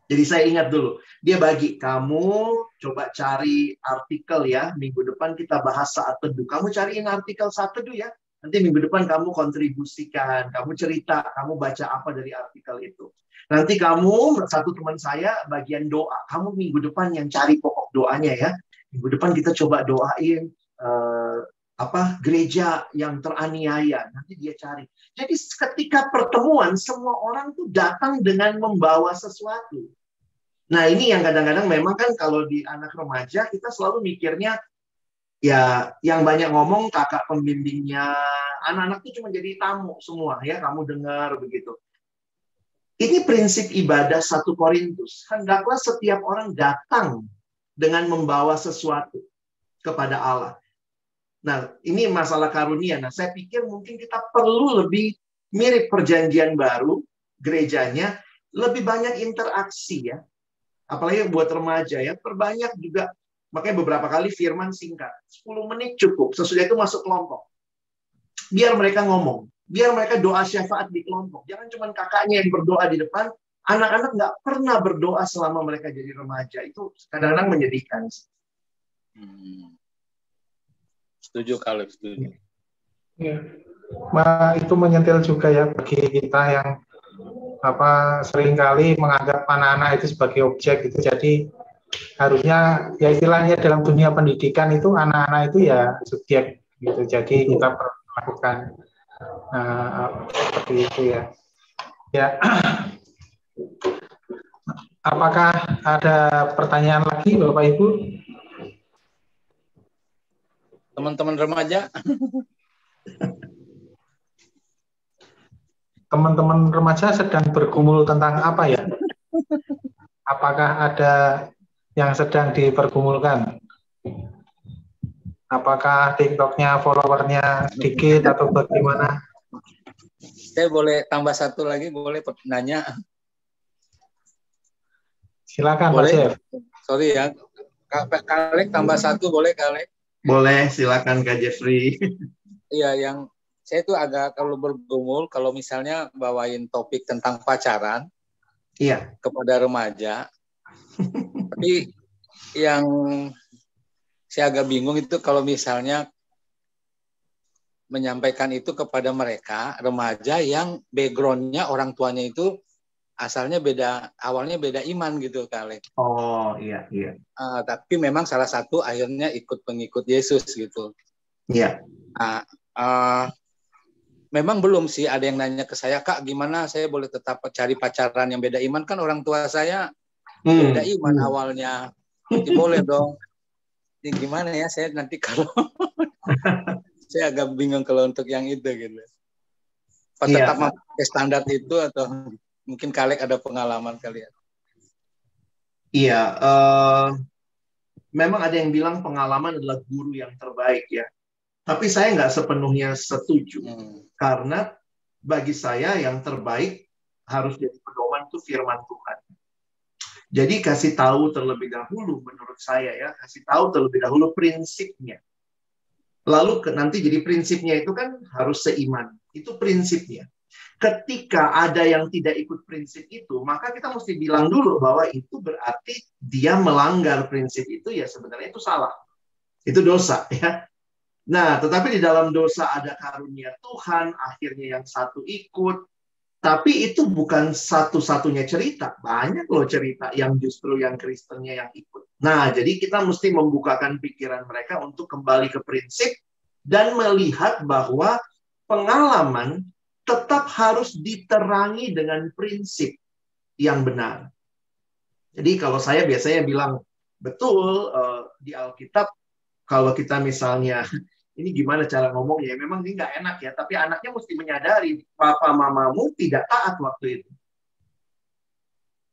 Jadi saya ingat dulu, dia bagi kamu coba cari artikel ya, minggu depan kita bahas saat teduh. Kamu cariin artikel saat teduh ya. Nanti minggu depan kamu kontribusikan, kamu cerita, kamu baca apa dari artikel itu. Nanti kamu, satu teman saya bagian doa, kamu minggu depan yang cari pokok doanya ya. Minggu depan kita coba doain gereja yang teraniaya, nanti dia cari. Jadi ketika pertemuan, semua orang tuh datang dengan membawa sesuatu. Nah ini yang kadang-kadang memang kan kalau di anak remaja kita selalu mikirnya ya yang banyak ngomong kakak pembimbingnya, anak-anak itu cuma jadi tamu semua ya, kamu dengar begitu. Ini prinsip ibadah 1 Korintus. Hendaklah setiap orang datang dengan membawa sesuatu kepada Allah. Nah, ini masalah karunia. Nah, saya pikir mungkin kita perlu lebih mirip perjanjian baru, gerejanya, lebih banyak interaksi ya. Apalagi buat remaja ya, perbanyak juga. Makanya beberapa kali firman singkat. 10 menit cukup, sesudah itu masuk kelompok. Biar mereka ngomong. Biar mereka doa syafaat di kelompok. Jangan cuma kakaknya yang berdoa di depan. Anak-anak nggak pernah berdoa selama mereka jadi remaja. Itu kadang-kadang menyedihkan. Setuju kalau setuju. Ya. Itu menyentil juga ya bagi kita yang seringkali menganggap anak-anak itu sebagai objek gitu. Jadi harusnya ya istilahnya dalam dunia pendidikan itu anak-anak itu ya subjek gitu. Jadi kita perlu melakukan seperti itu ya. Ya. Apakah ada pertanyaan lagi Bapak Ibu? Teman-teman remaja. Teman-teman remaja sedang bergumul tentang apa ya? Apakah ada yang sedang dipergumulkan? Apakah TikTok-nya followernya sedikit atau bagaimana? Saya boleh tambah satu lagi, boleh nanya? Silakan boleh? Pak Jeff. Sorry ya, Kak Alek tambah satu boleh Kak Alek? Boleh, silakan Kak Jeffrey. Iya, yang saya tuh agak kalau bergumul kalau misalnya bawain topik tentang pacaran, iya, kepada remaja. Tapi yang saya agak bingung itu kalau misalnya menyampaikan itu kepada mereka remaja yang backgroundnya orang tuanya itu asalnya beda, awalnya beda iman gitu Kak Alek. Oh iya. Tapi memang salah satu akhirnya ikut pengikut Yesus gitu. Iya. Memang belum sih ada yang nanya ke saya, Kak gimana saya boleh tetap cari pacaran yang beda iman, kan orang tua saya beda iman awalnya. Jadi boleh dong. Ini gimana ya saya nanti kalau saya agak bingung kalau untuk yang itu gitu. Apa tetap pakai standar itu atau mungkin Kalek ada pengalaman kali ya? Iya, memang ada yang bilang pengalaman adalah guru yang terbaik ya. Tapi saya nggak sepenuhnya setuju. Karena bagi saya yang terbaik harus jadi pedoman itu firman Tuhan. Jadi kasih tahu terlebih dahulu menurut saya ya, kasih tahu terlebih dahulu prinsipnya. Lalu nanti jadi prinsipnya itu kan harus seiman. Itu prinsipnya. Ketika ada yang tidak ikut prinsip itu, maka kita mesti bilang dulu bahwa itu berarti dia melanggar prinsip itu, ya sebenarnya itu salah. Itu dosa ya. Nah, tetapi di dalam dosa ada karunia Tuhan, akhirnya yang satu ikut. Tapi itu bukan satu-satunya cerita. Banyak loh cerita yang justru yang Kristennya yang ikut. Nah, jadi kita mesti membukakan pikiran mereka untuk kembali ke prinsip dan melihat bahwa pengalaman tetap harus diterangi dengan prinsip yang benar. Jadi kalau saya biasanya bilang, betul di Alkitab, kalau kita misalnya, ini gimana cara ngomongnya, memang ini nggak enak ya, tapi anaknya mesti menyadari, papa mamamu tidak taat waktu itu.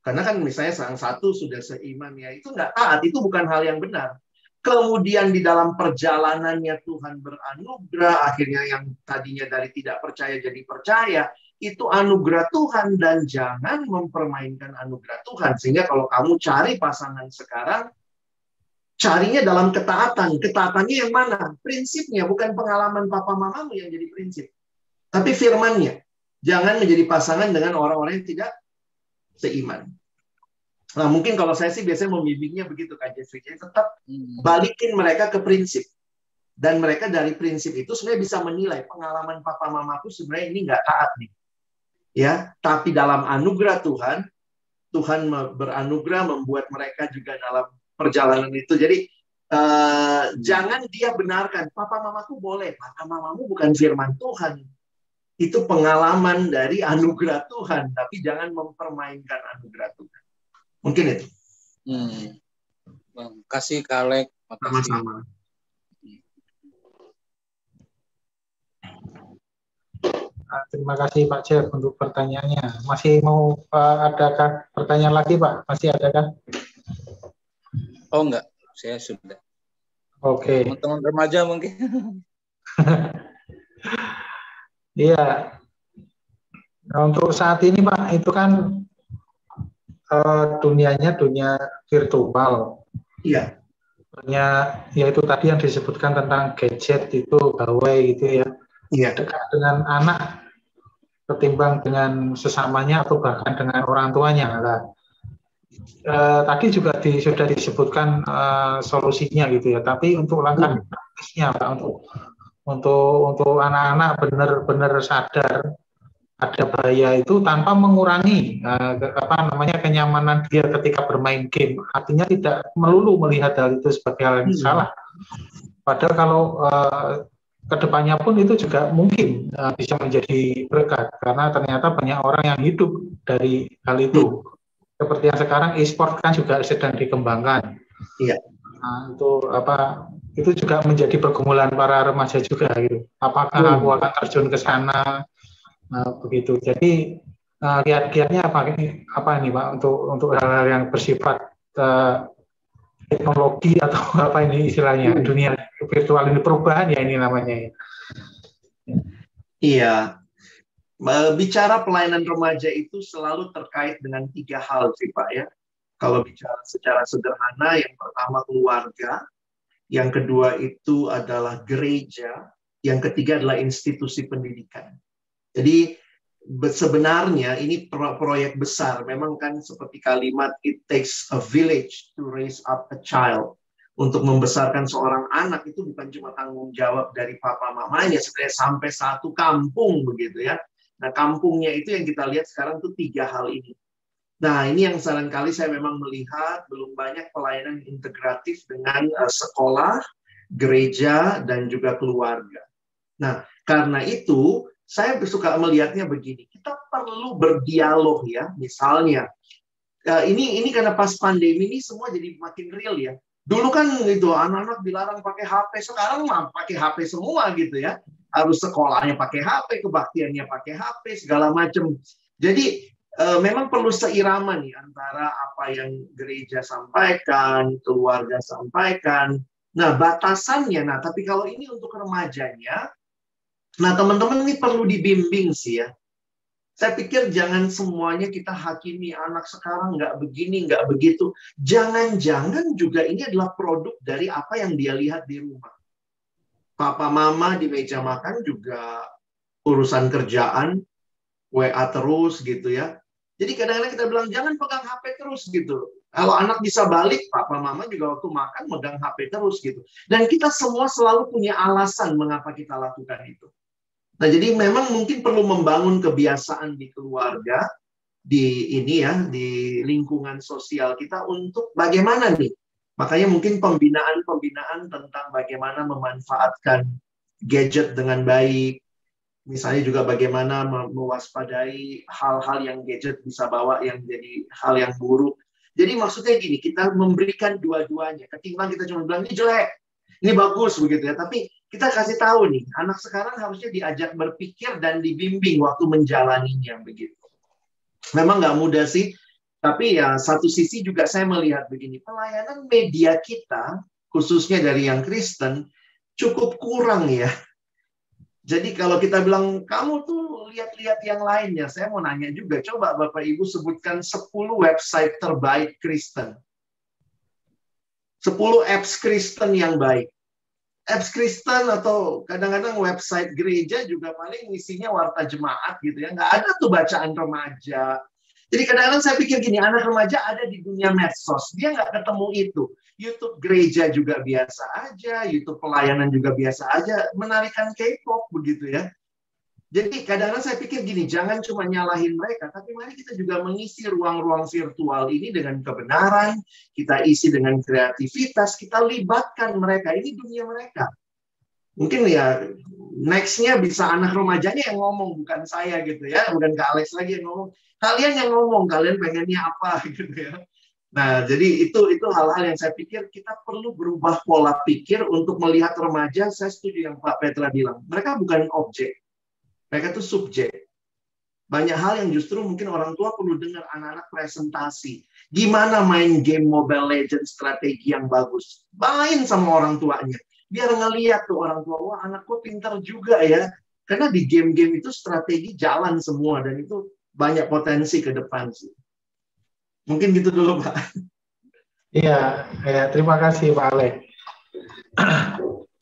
Karena kan misalnya sang satu sudah seiman ya, itu nggak taat, itu bukan hal yang benar. Kemudian di dalam perjalanannya Tuhan beranugerah, akhirnya yang tadinya dari tidak percaya jadi percaya, itu anugerah Tuhan dan jangan mempermainkan anugerah Tuhan. Sehingga kalau kamu cari pasangan sekarang, carinya dalam ketaatan. Ketaatannya yang mana? Prinsipnya, bukan pengalaman papa mamamu yang jadi prinsip. Tapi firmannya. Jangan menjadi pasangan dengan orang-orang yang tidak seiman. Nah, mungkin kalau saya sih biasanya membimbingnya begitu, Kak Jeffrey. Jadi tetap balikin mereka ke prinsip. Dan mereka dari prinsip itu sebenarnya bisa menilai pengalaman papa mamaku sebenarnya ini nggak taat nih. Ya, tapi dalam anugerah Tuhan, Tuhan beranugerah membuat mereka juga dalam perjalanan itu. Jadi jangan dia benarkan, papa mamaku boleh, papa mamamu bukan firman Tuhan. Itu pengalaman dari anugerah Tuhan, tapi jangan mempermainkan anugerah Tuhan. Mungkin itu. Kasih Kak Alek. Sama-sama. Terima kasih Pak Jeff untuk pertanyaannya. Masih mau adakah pertanyaan lagi Pak? Masih adakah? Oh enggak, saya sudah. Oke. Teman-teman remaja mungkin. Iya. Nah, untuk saat ini Pak, itu kan dunianya dunia virtual. Iya. Ya itu tadi yang disebutkan tentang gadget itu, gawai gitu ya. Iya. Dekat dengan anak ketimbang dengan sesamanya atau bahkan dengan orang tuanya. Nah, tadi juga sudah disebutkan solusinya gitu ya. Tapi untuk langkah praktisnya Pak, untuk anak-anak benar-benar sadar ada bahaya itu tanpa mengurangi kenyamanan dia ketika bermain game. Artinya tidak melulu melihat hal itu sebagai hal yang salah. Padahal kalau kedepannya pun itu juga mungkin bisa menjadi berkat karena ternyata banyak orang yang hidup dari hal itu. Seperti yang sekarang e-sport kan juga sedang dikembangkan. Iya. Nah, itu juga menjadi pergumulan para remaja juga gitu. Apakah aku akan terjun ke sana? Begitu. Jadi kiat-kiatnya apa ini Pak untuk hal-hal yang bersifat teknologi atau apa ini istilahnya dunia virtual ini perubahan ya ini namanya ya. Iya. Bicara pelayanan remaja itu selalu terkait dengan 3 hal sih Pak ya. Kalau bicara secara sederhana, yang pertama keluarga, yang kedua itu adalah gereja, yang ketiga adalah institusi pendidikan. Jadi sebenarnya ini proyek besar. Memang kan seperti kalimat it takes a village to raise up a child. Untuk membesarkan seorang anak itu bukan cuma tanggung jawab dari papa mamanya, sebenarnya sampai satu kampung begitu ya. Nah kampungnya itu yang kita lihat sekarang tuh 3 hal ini. Nah ini yang seringkali saya memang melihat belum banyak pelayanan integratif dengan sekolah, gereja, dan juga keluarga. Nah karena itu saya suka melihatnya begini, kita perlu berdialog ya, misalnya ini karena pas pandemi ini semua jadi makin real ya. Dulu kan gitu anak-anak dilarang pakai HP, sekarang mah pakai HP semua gitu ya. Harus sekolahnya pakai HP, kebaktiannya pakai HP, segala macam. Jadi memang perlu seirama nih antara apa yang gereja sampaikan, keluarga sampaikan. Nah batasannya, tapi kalau ini untuk remajanya. Nah, teman-teman ini perlu dibimbing sih ya. Saya pikir jangan semuanya kita hakimi anak sekarang nggak begini, nggak begitu. Jangan-jangan juga ini adalah produk dari apa yang dia lihat di rumah. Papa mama di meja makan juga urusan kerjaan, WA terus gitu ya. Jadi kadang-kadang kita bilang jangan pegang HP terus gitu. Kalau anak bisa balik, papa mama juga waktu makan megang HP terus gitu. Dan kita semua selalu punya alasan mengapa kita lakukan itu. Nah, jadi memang mungkin perlu membangun kebiasaan di keluarga, di lingkungan sosial kita untuk bagaimana nih. Makanya mungkin pembinaan tentang bagaimana memanfaatkan gadget dengan baik. Misalnya juga bagaimana mewaspadai hal-hal yang gadget bisa bawa yang jadi hal yang buruk. Jadi maksudnya gini, kita memberikan dua-duanya. Ketimbang kita cuma bilang, ini jelek, ini bagus, begitu ya. Tapi kita kasih tahu nih, anak sekarang harusnya diajak berpikir dan dibimbing waktu menjalaninya, begitu. Memang nggak mudah sih, tapi ya satu sisi juga saya melihat begini, pelayanan media kita, khususnya dari yang Kristen, cukup kurang ya. Jadi kalau kita bilang, kamu tuh lihat-lihat yang lainnya, saya mau nanya juga, coba Bapak Ibu sebutkan 10 website terbaik Kristen. 10 apps Kristen yang baik. Apps Kristen atau kadang-kadang website gereja juga paling isinya warta jemaat gitu ya. Nggak ada tuh bacaan remaja. Jadi kadang-kadang saya pikir gini, anak remaja ada di dunia medsos. Dia nggak ketemu itu. YouTube gereja juga biasa aja, YouTube pelayanan juga biasa aja, menarikan K-pop begitu ya. Jadi kadang-kadang saya pikir gini, jangan cuma nyalahin mereka, tapi mari kita juga mengisi ruang-ruang virtual ini dengan kebenaran, kita isi dengan kreativitas, kita libatkan mereka, ini dunia mereka. Mungkin ya next-nya bisa anak remajanya yang ngomong, bukan saya gitu ya, bukan Kak Alex lagi yang ngomong. Kalian yang ngomong, kalian pengennya apa gitu ya. Nah, jadi itu hal-hal yang saya pikir kita perlu berubah pola pikir untuk melihat remaja. Saya setuju yang Pak Petra bilang. Mereka bukan objek. Mereka itu subjek. Banyak hal yang justru mungkin orang tua perlu dengar anak-anak presentasi. Gimana main game Mobile Legends strategi yang bagus. Main sama orang tuanya. Biar ngeliat tuh orang tua, wah anakku pintar juga ya. Karena di game-game itu strategi jalan semua. Dan itu banyak potensi ke depan sih. Mungkin gitu dulu, Pak. Iya, terima kasih Pak Alek.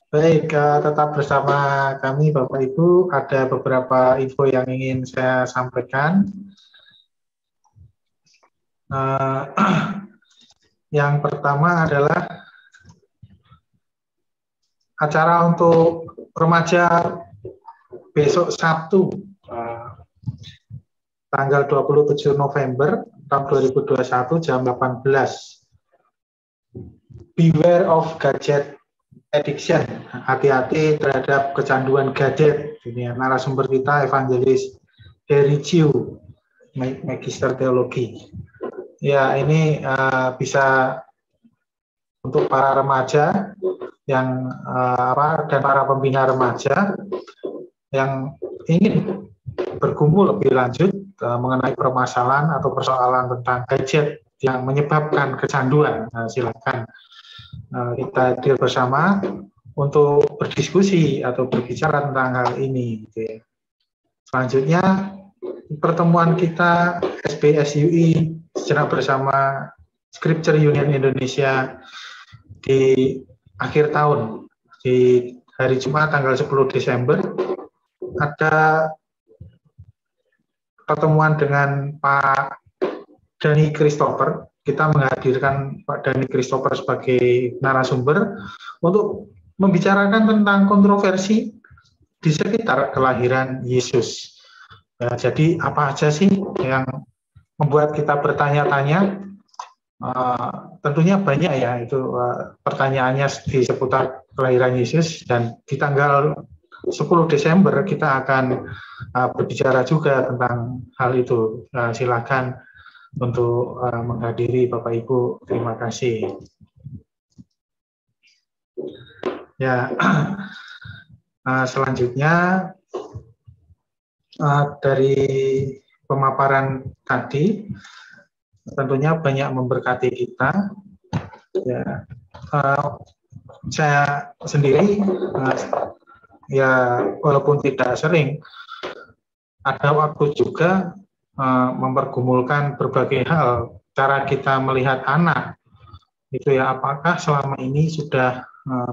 Baik, tetap bersama kami Bapak Ibu. Ada beberapa info yang ingin saya sampaikan. Yang pertama adalah acara untuk remaja besok Sabtu, tanggal 27 November tahun 2021 jam 18. Beware of gadget addiction. Hati-hati terhadap kecanduan gadget. Ini narasumber kita Evangelis Heri Chiu, Magister Teologi. Ya, ini bisa untuk para remaja yang dan para pembina remaja yang ingin bergumul lebih lanjut mengenai permasalahan atau persoalan tentang gadget yang menyebabkan kecanduan. Silakan kita hadir bersama untuk berdiskusi atau berbicara tentang hal ini. Gitu ya. Selanjutnya pertemuan kita SBSUI secara bersama Scripture Union Indonesia di akhir tahun di hari Jumat tanggal 10 Desember ada pertemuan dengan Pak Dhani Christopher. Kita menghadirkan Pak Dhani Christopher sebagai narasumber untuk membicarakan tentang kontroversi di sekitar kelahiran Yesus. Ya, jadi apa aja sih yang membuat kita bertanya-tanya? Tentunya banyak ya itu pertanyaannya di seputar kelahiran Yesus, dan di tanggal 10 Desember kita akan berbicara juga tentang hal itu. Silakan untuk menghadiri Bapak Ibu. Terima kasih. Ya, selanjutnya dari pemaparan tadi tentunya banyak memberkati kita. Ya, saya sendiri ya walaupun tidak sering, ada waktu juga mempergumulkan berbagai hal, cara kita melihat anak itu ya, apakah selama ini sudah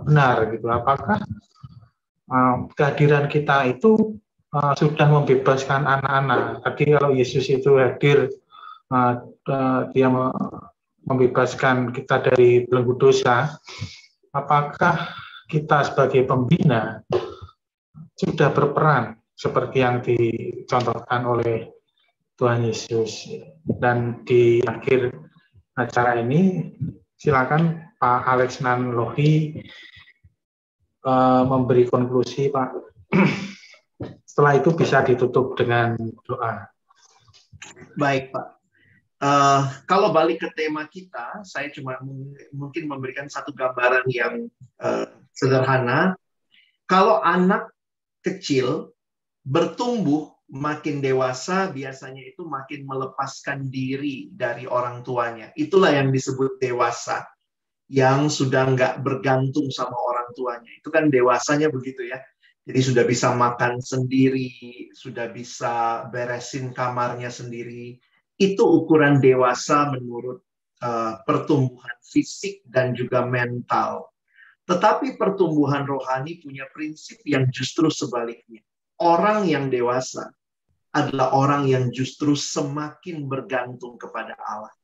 benar gitu, apakah kehadiran kita itu sudah membebaskan anak-anak. Tadi kalau Yesus itu hadir, dia membebaskan kita dari belenggu dosa, apakah kita sebagai pembina sudah berperan seperti yang dicontohkan oleh Tuhan Yesus. Dan di akhir acara ini, silakan Pak Alex Nanlohi memberi konklusi, Pak. Setelah itu bisa ditutup dengan doa. Baik, Pak. Kalau balik ke tema kita, saya cuma mungkin memberikan satu gambaran yang sederhana. Kalau anak kecil bertumbuh makin dewasa, biasanya itu makin melepaskan diri dari orang tuanya. Itulah yang disebut dewasa, yang sudah nggak bergantung sama orang tuanya. Itu kan dewasanya begitu ya. Jadi sudah bisa makan sendiri, sudah bisa beresin kamarnya sendiri. Itu ukuran dewasa menurut pertumbuhan fisik dan juga mental. Tetapi pertumbuhan rohani punya prinsip yang justru sebaliknya. Orang yang dewasa adalah orang yang justru semakin bergantung kepada Allah.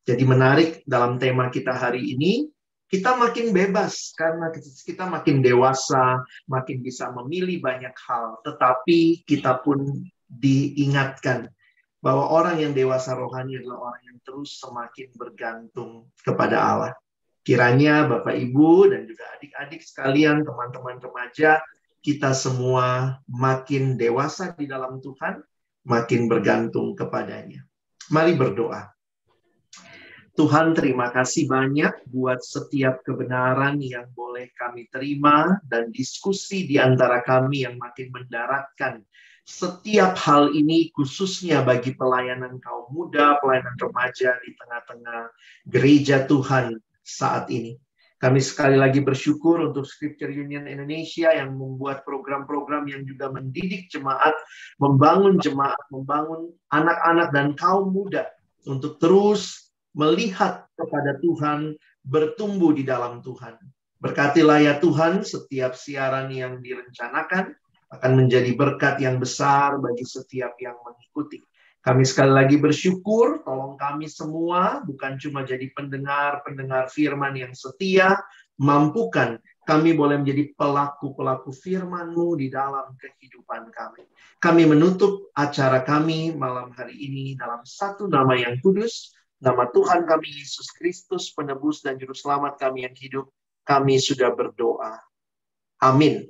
Jadi menarik dalam tema kita hari ini, kita makin bebas karena kita makin dewasa, makin bisa memilih banyak hal. Tetapi kita pun diingatkan bahwa orang yang dewasa rohani adalah orang yang terus semakin bergantung kepada Allah. Kiranya Bapak Ibu dan juga adik-adik sekalian, teman-teman remaja, kita semua makin dewasa di dalam Tuhan, makin bergantung kepadanya. Mari berdoa. Tuhan, terima kasih banyak buat setiap kebenaran yang boleh kami terima dan diskusi di antara kami yang makin mendaratkan setiap hal ini, khususnya bagi pelayanan kaum muda, pelayanan remaja di tengah-tengah gereja Tuhan saat ini. Kami sekali lagi bersyukur untuk Scripture Union Indonesia yang membuat program-program yang juga mendidik jemaat, membangun anak-anak dan kaum muda untuk terus melihat kepada Tuhan, bertumbuh di dalam Tuhan. Berkatilah ya Tuhan setiap siaran yang direncanakan, akan menjadi berkat yang besar bagi setiap yang mengikuti. Kami sekali lagi bersyukur, tolong kami semua bukan cuma jadi pendengar firman yang setia, mampukan kami boleh menjadi pelaku-pelaku firman-Mu di dalam kehidupan kami. Kami menutup acara kami malam hari ini dalam satu nama yang kudus, nama Tuhan kami Yesus Kristus, penebus dan juru selamat kami yang hidup. Kami sudah berdoa. Amin.